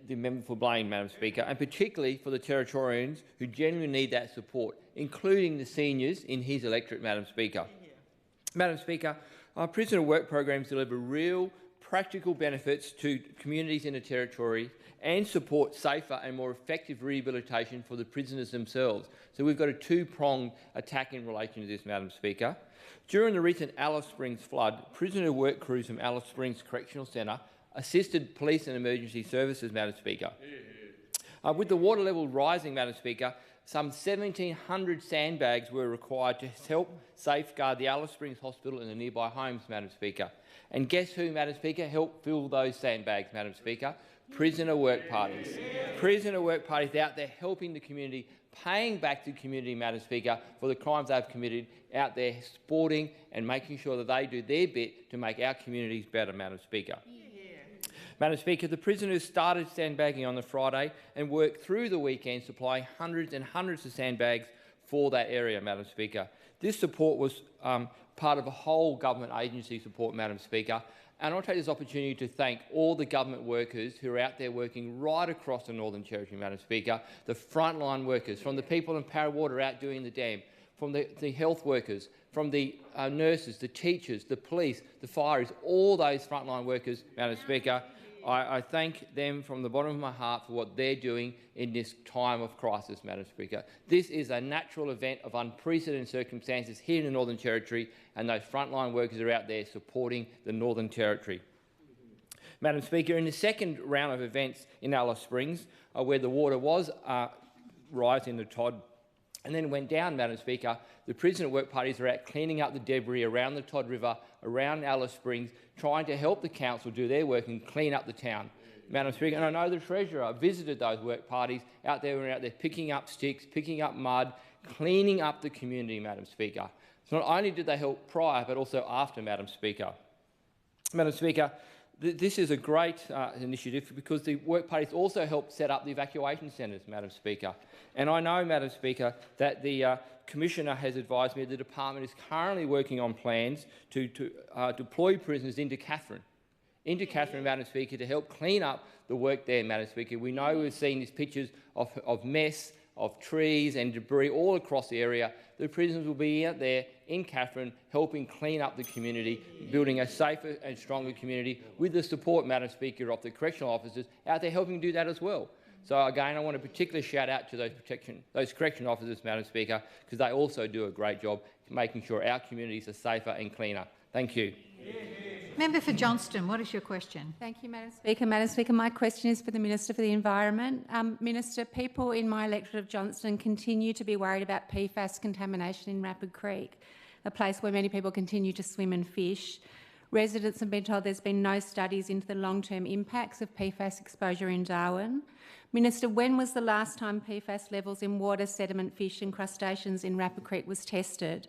the member for Blaine, Madam Speaker, and particularly for the Territorians who genuinely need that support, including the seniors in his electorate, Madam Speaker. Madam Speaker, our prisoner work programs deliver real, practical benefits to communities in the Territory and support safer and more effective rehabilitation for the prisoners themselves. So we've got a two-pronged attack in relation to this, Madam Speaker. During the recent Alice Springs flood, prisoner work crews from Alice Springs Correctional Centre assisted police and emergency services, Madam Speaker. With the water level rising, Madam Speaker, some 1,700 sandbags were required to help safeguard the Alice Springs Hospital and the nearby homes, Madam Speaker. And guess who, Madam Speaker, helped fill those sandbags, Madam Speaker? Prisoner work parties. Prisoner work parties out there helping the community, paying back to the community, Madam Speaker, for the crimes they've committed, out there supporting and making sure that they do their bit to make our communities better, Madam Speaker. Madam Speaker, the prisoners started sandbagging on the Friday and worked through the weekend, supplying hundreds and hundreds of sandbags for that area, Madam Speaker. This support was part of a whole government agency support, Madam Speaker, and I'll take this opportunity to thank all the government workers who are out there working right across the Northern Territory, Madam Speaker, the frontline workers, from the people in Parawater out doing the dam, from the health workers, from the nurses, the teachers, the police, the fireys, all those frontline workers, Madam Speaker. I thank them from the bottom of my heart for what they're doing in this time of crisis, Madam Speaker. This is a natural event of unprecedented circumstances here in the Northern Territory, and those frontline workers are out there supporting the Northern Territory. Madam Speaker, in the second round of events in Alice Springs, where the water was rising the Todd and then went down, Madam Speaker, the prisoner work parties are out cleaning up the debris around the Todd River, around Alice Springs, trying to help the council do their work and clean up the town, Madam Speaker. And I know the Treasurer visited those work parties out there picking up sticks, picking up mud, cleaning up the community, Madam Speaker. So not only did they help prior, but also after, Madam Speaker. Madam Speaker, this is a great initiative because the work parties also helped set up the evacuation centres, Madam Speaker. And I know, Madam Speaker, that the Commissioner has advised me the department is currently working on plans to deploy prisoners into Katherine, Madam Speaker, to help clean up the work there, Madam Speaker. We know we've seen these pictures of mess, of trees and debris all across the area. The prisoners will be out there in Katherine helping clean up the community, building a safer and stronger community with the support, Madam Speaker, of the correctional officers out there helping do that as well. So again, I want a particular shout out to those correctional officers, Madam Speaker, because they also do a great job making sure our communities are safer and cleaner. Thank you. Member for Johnston, what is your question? Thank you, Madam Speaker. Madam Speaker, my question is for the Minister for the Environment. Minister, people in my electorate of Johnston continue to be worried about PFAS contamination in Rapid Creek, a place where many people continue to swim and fish. Residents have been told there's been no studies into the long-term impacts of PFAS exposure in Darwin. Minister, when was the last time PFAS levels in water, sediment, fish and crustaceans in Rapid Creek was tested?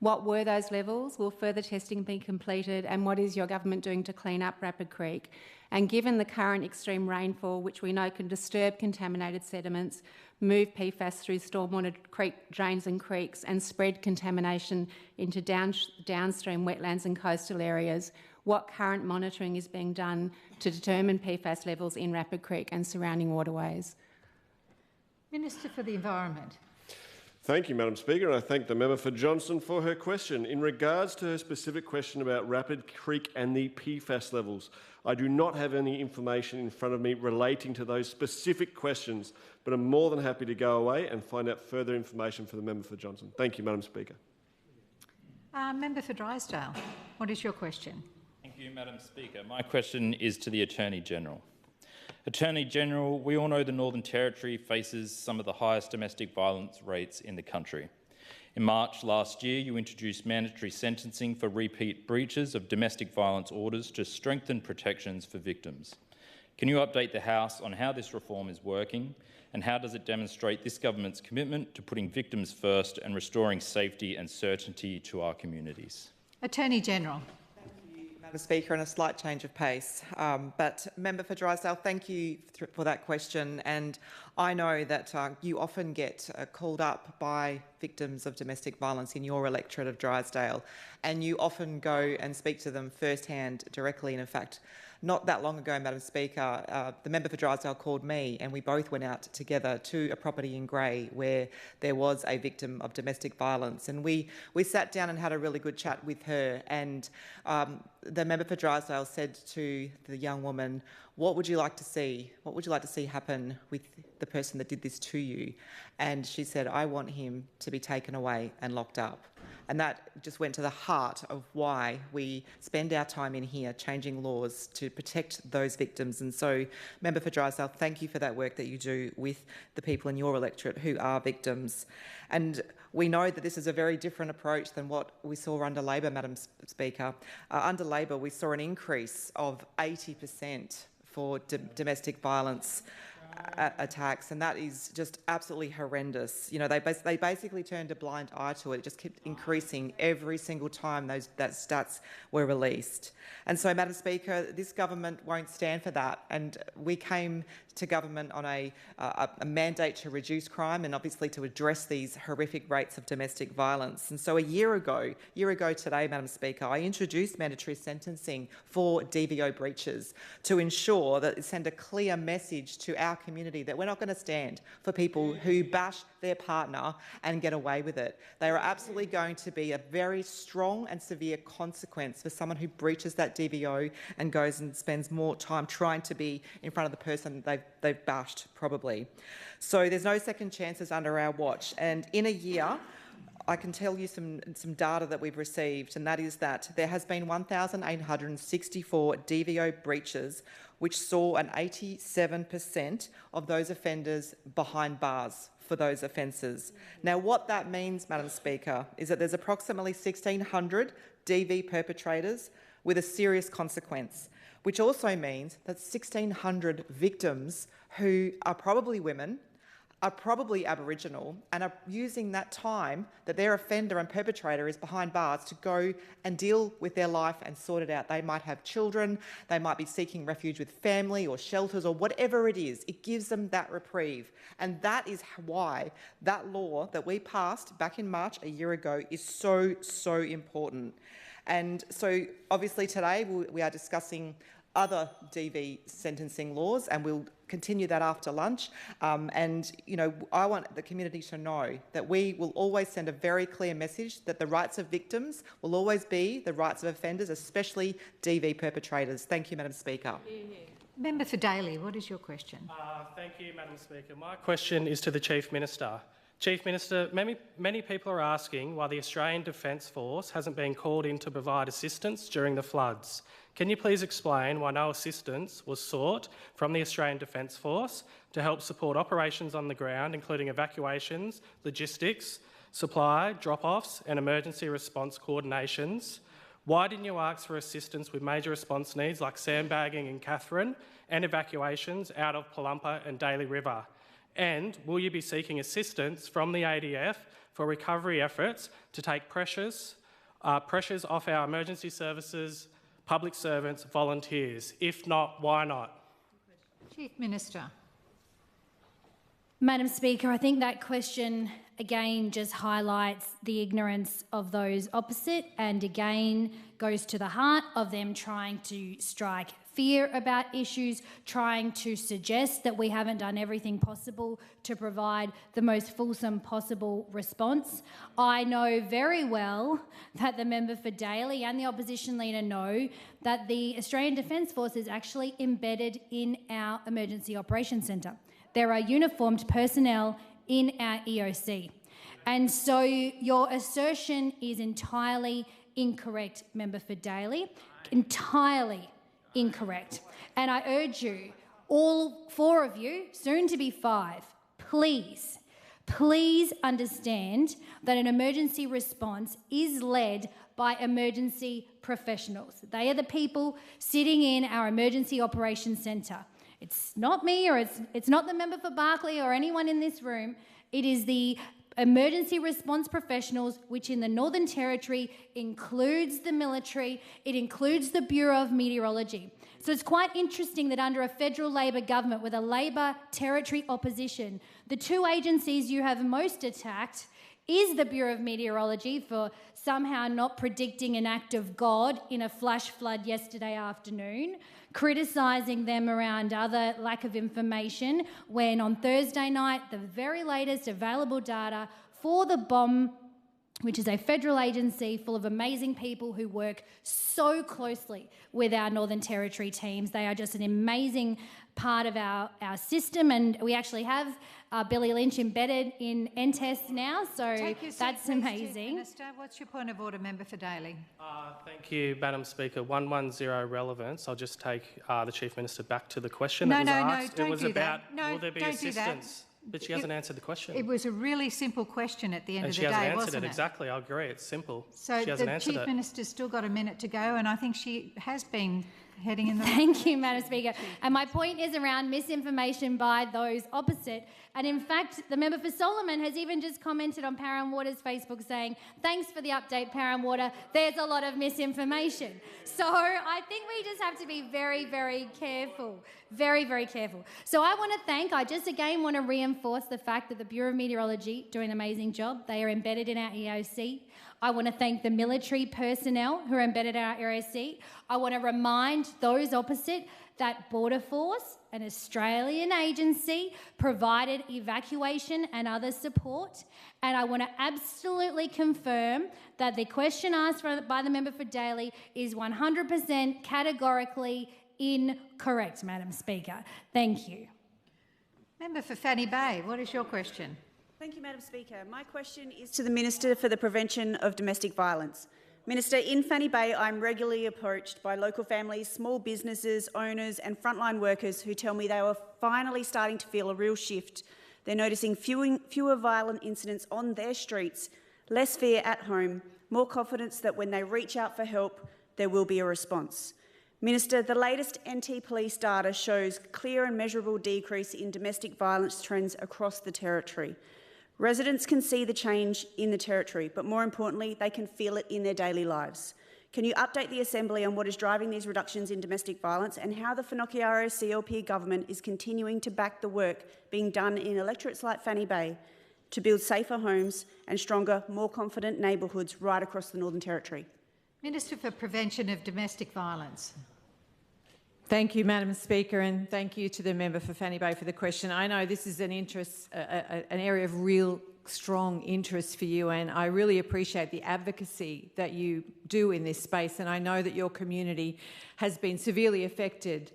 What were those levels? Will further testing be completed? And what is your government doing to clean up Rapid Creek? And given the current extreme rainfall, which we know can disturb contaminated sediments, move PFAS through stormwater creek drains and creeks and spread contamination into downstream wetlands and coastal areas, what current monitoring is being done to determine PFAS levels in Rapid Creek and surrounding waterways? Minister for the Environment. Thank you, Madam Speaker, and I thank the member for Johnston for her question. In regards to her specific question about Rapid Creek and the PFAS levels, I do not have any information in front of me relating to those specific questions, but I'm more than happy to go away and find out further information for the member for Johnston. Thank you, Madam Speaker. Member for Drysdale, what is your question? Thank you, Madam Speaker. My question is to the Attorney-General. Attorney-General, we all know the Northern Territory faces some of the highest domestic violence rates in the country. In March last year, you introduced mandatory sentencing for repeat breaches of domestic violence orders to strengthen protections for victims. Can you update the House on how this reform is working, and how does it demonstrate this government's commitment to putting victims first and restoring safety and certainty to our communities? Attorney General. Madam Speaker, and a slight change of pace. But Member for Drysdale, thank you for that question. And I know that you often get called up by victims of domestic violence in your electorate of Drysdale, and you often go and speak to them firsthand directly. And in fact, not that long ago, Madam Speaker, the member for Drysdale called me and we both went out together to a property in Grey where there was a victim of domestic violence. And we sat down and had a really good chat with her, and the member for Drysdale said to the young woman, "What would you like to see? What would you like to see happen with the person that did this to you?" And she said, "I want him to be taken away and locked up." And that just went to the heart of why we spend our time in here changing laws to protect those victims. And so, Member for Drysdale, thank you for that work that you do with the people in your electorate who are victims. And we know that this is a very different approach than what we saw under Labor, Madam Speaker. Under Labor, we saw an increase of 80% for domestic violence attacks, and that is just absolutely horrendous. You know, they basically turned a blind eye to it. It just kept increasing every single time that stats were released. And so, Madam Speaker, this government won't stand for that. And we came to government on a mandate to reduce crime and obviously to address these horrific rates of domestic violence. And so a year ago today, Madam Speaker, I introduced mandatory sentencing for DVO breaches to ensure that it send a clear message to our community that we're not going to stand for people who bash their partner and get away with it. There are absolutely going to be a very strong and severe consequence for someone who breaches that DVO and goes and spends more time trying to be in front of the person they've bashed, probably. So there's no second chances under our watch. And in a year, I can tell you some data that we've received, and that is that there has been 1,864 DVO breaches, which saw an 87% of those offenders behind bars for those offences. Now, what that means, Madam Speaker, is that there's approximately 1,600 DV perpetrators with a serious consequence, which also means that 1,600 victims who are probably women, are probably Aboriginal, and are using that time that their offender and perpetrator is behind bars to go and deal with their life and sort it out. They might have children, they might be seeking refuge with family or shelters or whatever it is. It gives them that reprieve. And that is why that law that we passed back in March a year ago is so, so important. And so obviously today we are discussing other DV sentencing laws, and we'll continue that after lunch. And, you know, I want the community to know that we will always send a very clear message that the rights of victims will always be the rights of offenders, especially DV perpetrators. Thank you, Madam Speaker. Member for Daly, what is your question? Thank you, Madam Speaker. My question is to the Chief Minister. Chief Minister, many people are asking why the Australian Defence Force hasn't been called in to provide assistance during the floods. Can you please explain why no assistance was sought from the Australian Defence Force to help support operations on the ground, including evacuations, logistics, supply, drop-offs and emergency response coordinations? Why didn't you ask for assistance with major response needs like sandbagging in Katherine and evacuations out of Palumpa and Daly River? And will you be seeking assistance from the ADF for recovery efforts to take pressures off our emergency services, public servants, volunteers? If not, why not? Chief Minister. Madam Speaker, I think that question again just highlights the ignorance of those opposite and again goes to the heart of them trying to strike fear about issues, trying to suggest that we haven't done everything possible to provide the most fulsome possible response. I know very well that the member for Daly and the opposition leader know that the Australian Defence Force is actually embedded in our Emergency Operations Centre. There are uniformed personnel in our EOC. And so your assertion is entirely incorrect, member for Daly, entirely incorrect. And I urge you, all four of you, soon to be five, please Please understand that an emergency response is led by emergency professionals. They are the people sitting in our emergency operations centre. It's not me, or it's not the member for Barkly or anyone in this room. It is the emergency response professionals, which in the Northern Territory includes the military, it includes the Bureau of Meteorology. So it's quite interesting that under a federal Labor government with a Labor territory opposition, the two agencies you have most attacked is the Bureau of Meteorology for somehow not predicting an act of God in a flash flood yesterday afternoon, criticising them around other lack of information, when on Thursday night, the very latest available data for the BOM, which is a federal agency full of amazing people who work so closely with our Northern Territory teams. They are just an amazing part of our system, and we actually have Billy Lynch embedded in NTES now, so that's amazing. Minister, what's your point of order, member for Daly? Thank you, Madam Speaker. 110 relevance. I'll just take the Chief Minister back to the question No, that was no, asked. no, It was don't do about that. No, will there be don't do that. assistance? But she hasn't answered the question. It was a really simple question at the end And of she the hasn't day, answered wasn't it. it? Exactly, I agree. It's simple. So she hasn't the answered Chief it. Minister's still got a minute to go, and I think she has been heading in the Thank you, Madam Speaker. And my point is around misinformation by those opposite. And in fact, the member for Solomon has even just commented on Parham Water's Facebook saying, thanks for the update, Parham Water. There's a lot of misinformation. So I think we just have to be very, very careful. Very, very careful. So I just again want to reinforce the fact that the Bureau of Meteorology doing an amazing job. They are embedded in our EOC. I want to thank the military personnel who are embedded in our EOC. I want to remind those opposite that Border Force, an Australian agency, provided evacuation and other support. And I want to absolutely confirm that the question asked by the member for Daly is 100% categorically incorrect, Madam Speaker. Thank you. Member for Fanny Bay, what is your question? Thank you, Madam Speaker. My question is to the Minister for the Prevention of Domestic Violence. Minister, in Fanny Bay, I'm regularly approached by local families, small businesses, owners and frontline workers who tell me they are finally starting to feel a real shift. They're noticing fewer violent incidents on their streets, less fear at home, more confidence that when they reach out for help, there will be a response. Minister, the latest NT Police data shows clear and measurable decrease in domestic violence trends across the Territory. Residents can see the change in the Territory, but more importantly, they can feel it in their daily lives. Can you update the Assembly on what is driving these reductions in domestic violence and how the Finocchiaro CLP government is continuing to back the work being done in electorates like Fanny Bay to build safer homes and stronger, more confident neighbourhoods right across the Northern Territory? Minister for Prevention of Domestic Violence. Thank you, Madam Speaker, and thank you to the member for Fanny Bay for the question. I know this is an area of real strong interest for you, and I really appreciate the advocacy that you do in this space, and I know that your community has been severely affected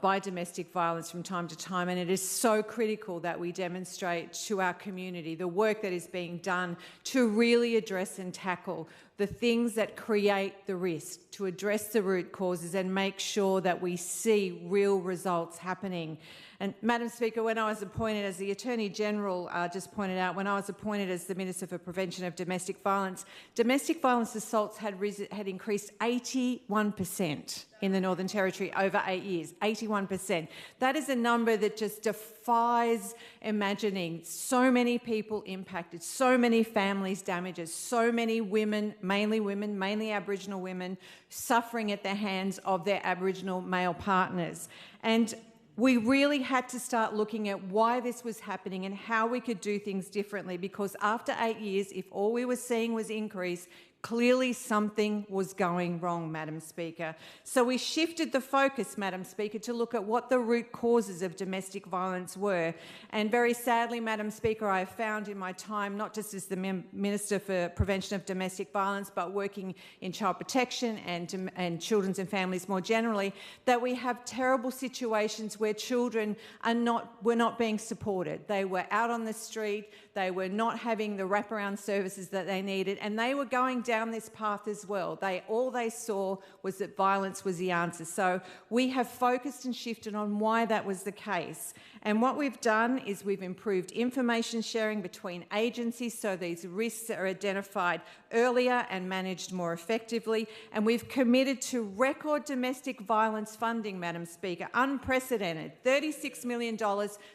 by domestic violence from time to time, and it is so critical that we demonstrate to our community the work that is being done to really address and tackle the things that create the risk, to address the root causes and make sure that we see real results happening. And Madam Speaker, when I was appointed, as the Attorney-General just pointed out, when I was appointed as the Minister for Prevention of domestic violence assaults had increased 81% in the Northern Territory over 8 years, 81%. That is a number that just defies imagining. So many people impacted, so many families damaged, so many women, mainly Aboriginal women, suffering at the hands of their Aboriginal male partners. And we really had to start looking at why this was happening and how we could do things differently, because after 8 years, if all we were seeing was increase, clearly something was going wrong, Madam Speaker. So we shifted the focus, Madam Speaker, to look at what the root causes of domestic violence were. And very sadly, Madam Speaker, I have found in my time, not just as the Minister for Prevention of Domestic Violence, but working in child protection and children's and families more generally, that we have terrible situations where children were not being supported. They were out on the street, they were not having the wraparound services that they needed, and they were going down this path as well. All they saw was that violence was the answer. So we have focused and shifted on why that was the case. And what we've done is we've improved information sharing between agencies so these risks are identified earlier and managed more effectively. And we've committed to record domestic violence funding, Madam Speaker, unprecedented, $36 million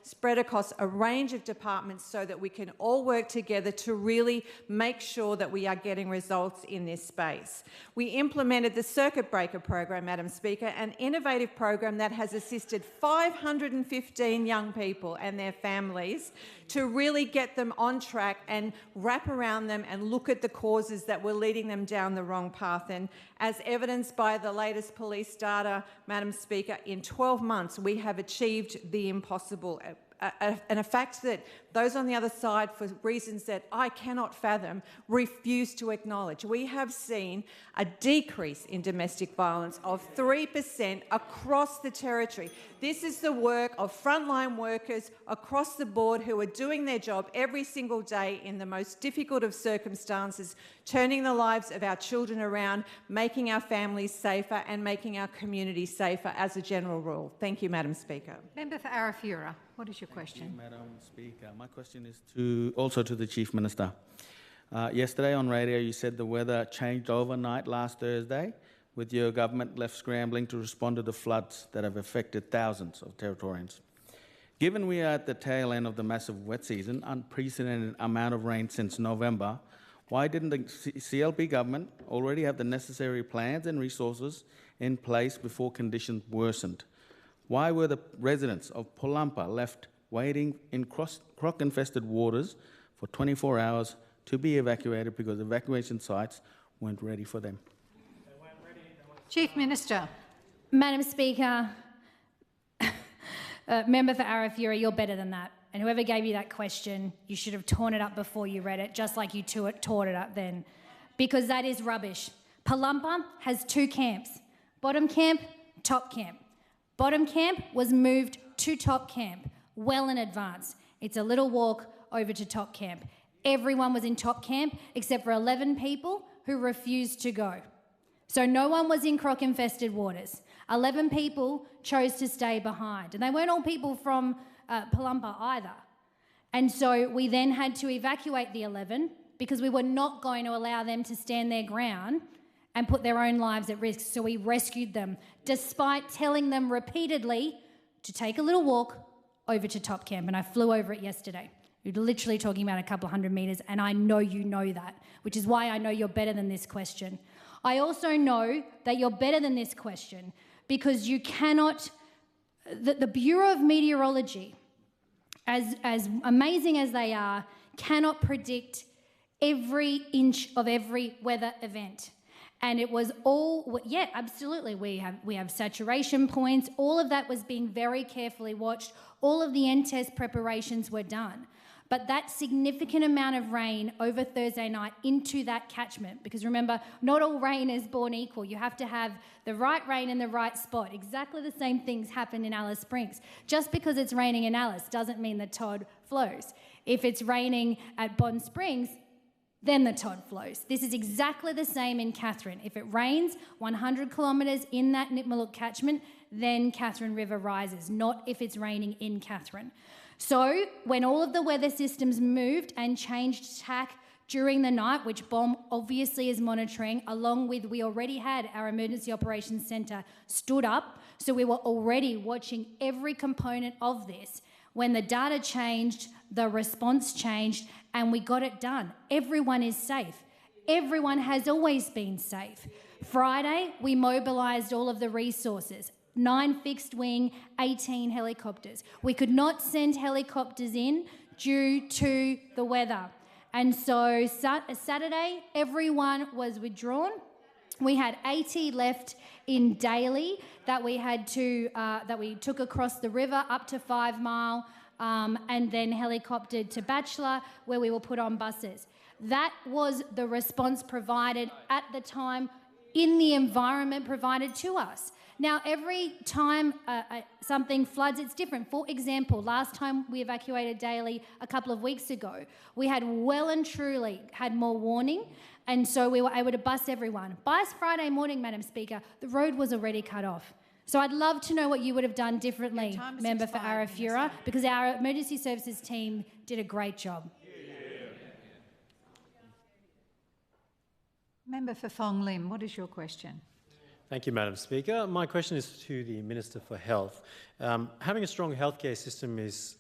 spread across a range of departments so that we can all work together to really make sure that we are getting results in this space. We implemented the Circuit Breaker program, Madam Speaker, an innovative program that has assisted 515 young people and their families to really get them on track and wrap around them and look at the causes that were leading them down the wrong path. And as evidenced by the latest police data, Madam Speaker, in 12 months we have achieved the impossible. And a fact that those on the other side, for reasons that I cannot fathom, refuse to acknowledge. We have seen a decrease in domestic violence of 3% across the territory. This is the work of frontline workers across the board who are doing their job every single day in the most difficult of circumstances, turning the lives of our children around, making our families safer and making our communities safer as a general rule. Thank you, Madam Speaker. Member for Arafura, what is your question? Madam Speaker, my question is also to the Chief Minister. Yesterday on radio you said the weather changed overnight last Thursday, with your government left scrambling to respond to the floods that have affected thousands of Territorians. Given we are at the tail end of the massive wet season, unprecedented amount of rain since November, why didn't the CLP government already have the necessary plans and resources in place before conditions worsened? Why were the residents of Pulampa left waiting in croc-infested waters for 24 hours to be evacuated because evacuation sites weren't ready for them? Chief Minister. Madam Speaker, Member for Arafura, you're better than that. And whoever gave you that question, you should have torn it up before you read it, just like you tore it up then, because that is rubbish. Pulampa has 2 camps, bottom camp, top camp. Bottom camp was moved to top camp well in advance. It's a little walk over to top camp. Everyone was in top camp except for 11 people who refused to go. So no one was in croc-infested waters. 11 people chose to stay behind. And they weren't all people from Pulampa either. And so we then had to evacuate the 11 because we were not going to allow them to stand their ground and put their own lives at risk. So we rescued them, despite telling them repeatedly to take a little walk over to top camp. And I flew over it yesterday. You're literally talking about a couple 100 metres, and I know you know that, which is why I know you're better than this question. I also know that you're better than this question because you cannot... The Bureau of Meteorology, as amazing as they are, cannot predict every inch of every weather event. And it was all, yeah, absolutely. We have saturation points. All of that was being very carefully watched. All of the NTES preparations were done. But that significant amount of rain over Thursday night into that catchment, because remember, not all rain is born equal. You have to have the right rain in the right spot. Exactly the same things happen in Alice Springs. Just because it's raining in Alice doesn't mean the Todd flows. If it's raining at Bond Springs, then the Todd flows. This is exactly the same in Katherine. If it rains 100 kilometres in that Nipmuc catchment, then Katherine River rises, not if it's raining in Katherine. So when all of the weather systems moved and changed tack during the night, which BOM obviously is monitoring, along with we already had our Emergency Operations Centre stood up, so we were already watching every component of this. When the data changed, the response changed, and we got it done. Everyone is safe. Everyone has always been safe. Friday, we mobilised all of the resources. 9 fixed wing, 18 helicopters. We could not send helicopters in due to the weather. And so Saturday, everyone was withdrawn. We had 80 left in Daly that we had to that we took across the river up to 5 Mile, and then helicoptered to Bachelor, where we were put on buses. That was the response provided at the time in the environment provided to us. Now, every time something floods, it's different. For example, last time we evacuated Daly a couple of weeks ago, we had well and truly had more warning, and so we were able to bus everyone. By Friday morning, Madam Speaker, the road was already cut off. So I'd love to know what you would have done differently, Member for Arafura, because our emergency services team did a great job. Member for Fong Lim, what is your question? Thank you, Madam Speaker. My question is to the Minister for Health. Having a strong healthcare system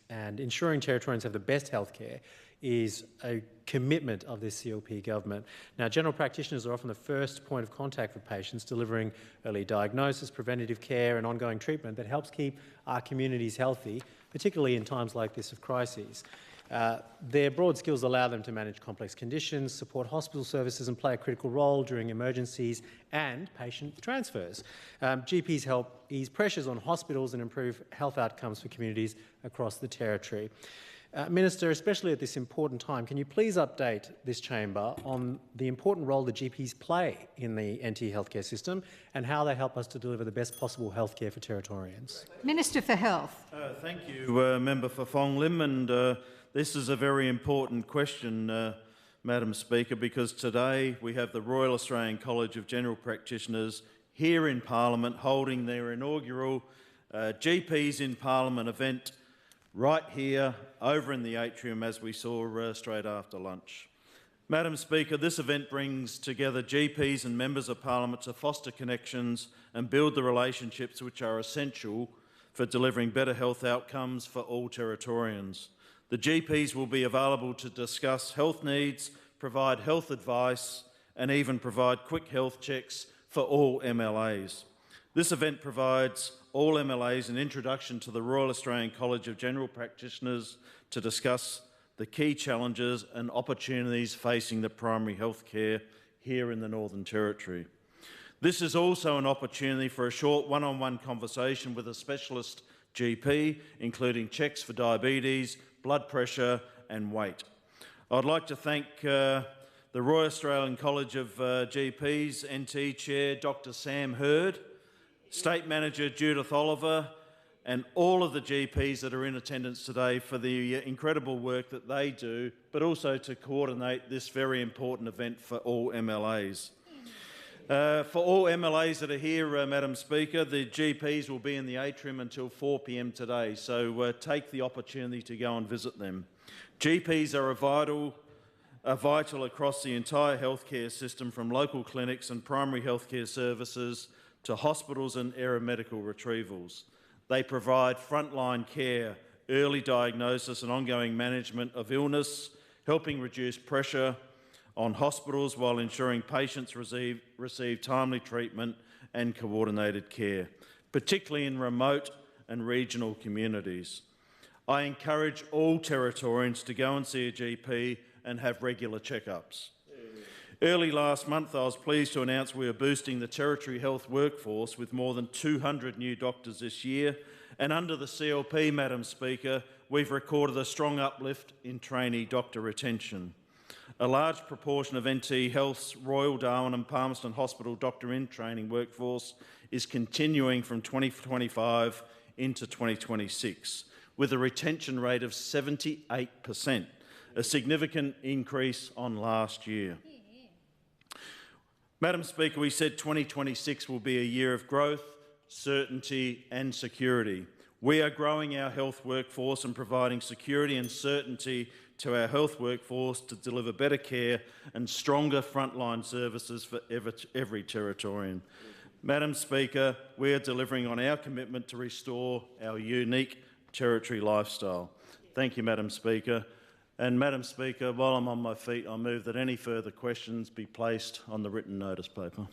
and ensuring Territorians have the best healthcare is a commitment of this CLP government. Now, general practitioners are often the first point of contact for patients, delivering early diagnosis, preventative care and ongoing treatment that helps keep our communities healthy, particularly in times like this of crises. Their broad skills allow them to manage complex conditions, support hospital services and play a critical role during emergencies and patient transfers. GPs help ease pressures on hospitals and improve health outcomes for communities across the Territory. Minister, especially at this important time, can you please update this chamber on the important role the GPs play in the NT healthcare system and how they help us to deliver the best possible healthcare for Territorians? Minister for Health. Thank you, Member for Fong Lim, and this is a very important question, Madam Speaker, because today we have the Royal Australian College of General Practitioners here in Parliament holding their inaugural GPs in Parliament event right here over in the atrium, as we saw straight after lunch. Madam Speaker, this event brings together GPs and members of Parliament to foster connections and build the relationships which are essential for delivering better health outcomes for all Territorians. The GPs will be available to discuss health needs, provide health advice and even provide quick health checks for all MLAs. This event provides all MLAs an introduction to the Royal Australian College of General Practitioners to discuss the key challenges and opportunities facing the primary health care here in the Northern Territory. This is also an opportunity for a short one-on-one conversation with a specialist GP, including checks for diabetes, blood pressure and weight. I'd like to thank the Royal Australian College of GPs NT Chair Dr Sam Hurd, State Manager Judith Oliver and all of the GPs that are in attendance today for the incredible work that they do, but also to coordinate this very important event for all MLAs. For all MLAs that are here, Madam Speaker, the GPs will be in the atrium until 4 p.m. today, so take the opportunity to go and visit them. GPs are vital across the entire healthcare system, from local clinics and primary healthcare services to hospitals and aeromedical retrievals. They provide frontline care, early diagnosis and ongoing management of illness, helping reduce pressure on hospitals while ensuring patients receive timely treatment and coordinated care, particularly in remote and regional communities. I encourage all Territorians to go and see a GP and have regular checkups. Early last month, I was pleased to announce we are boosting the Territory health workforce with more than 200 new doctors this year, and under the CLP, Madam Speaker, we've recorded a strong uplift in trainee doctor retention. A large proportion of NT Health's Royal Darwin and Palmerston Hospital doctor-in-training workforce is continuing from 2025 into 2026, with a retention rate of 78%, a significant increase on last year. Madam Speaker, we said 2026 will be a year of growth, certainty and security. We are growing our health workforce and providing security and certainty to our health workforce to deliver better care and stronger frontline services for every Territorian. Madam Speaker, we are delivering on our commitment to restore our unique Territory lifestyle. Thank you, Madam Speaker. And Madam Speaker, while I'm on my feet, I move that any further questions be placed on the written notice paper.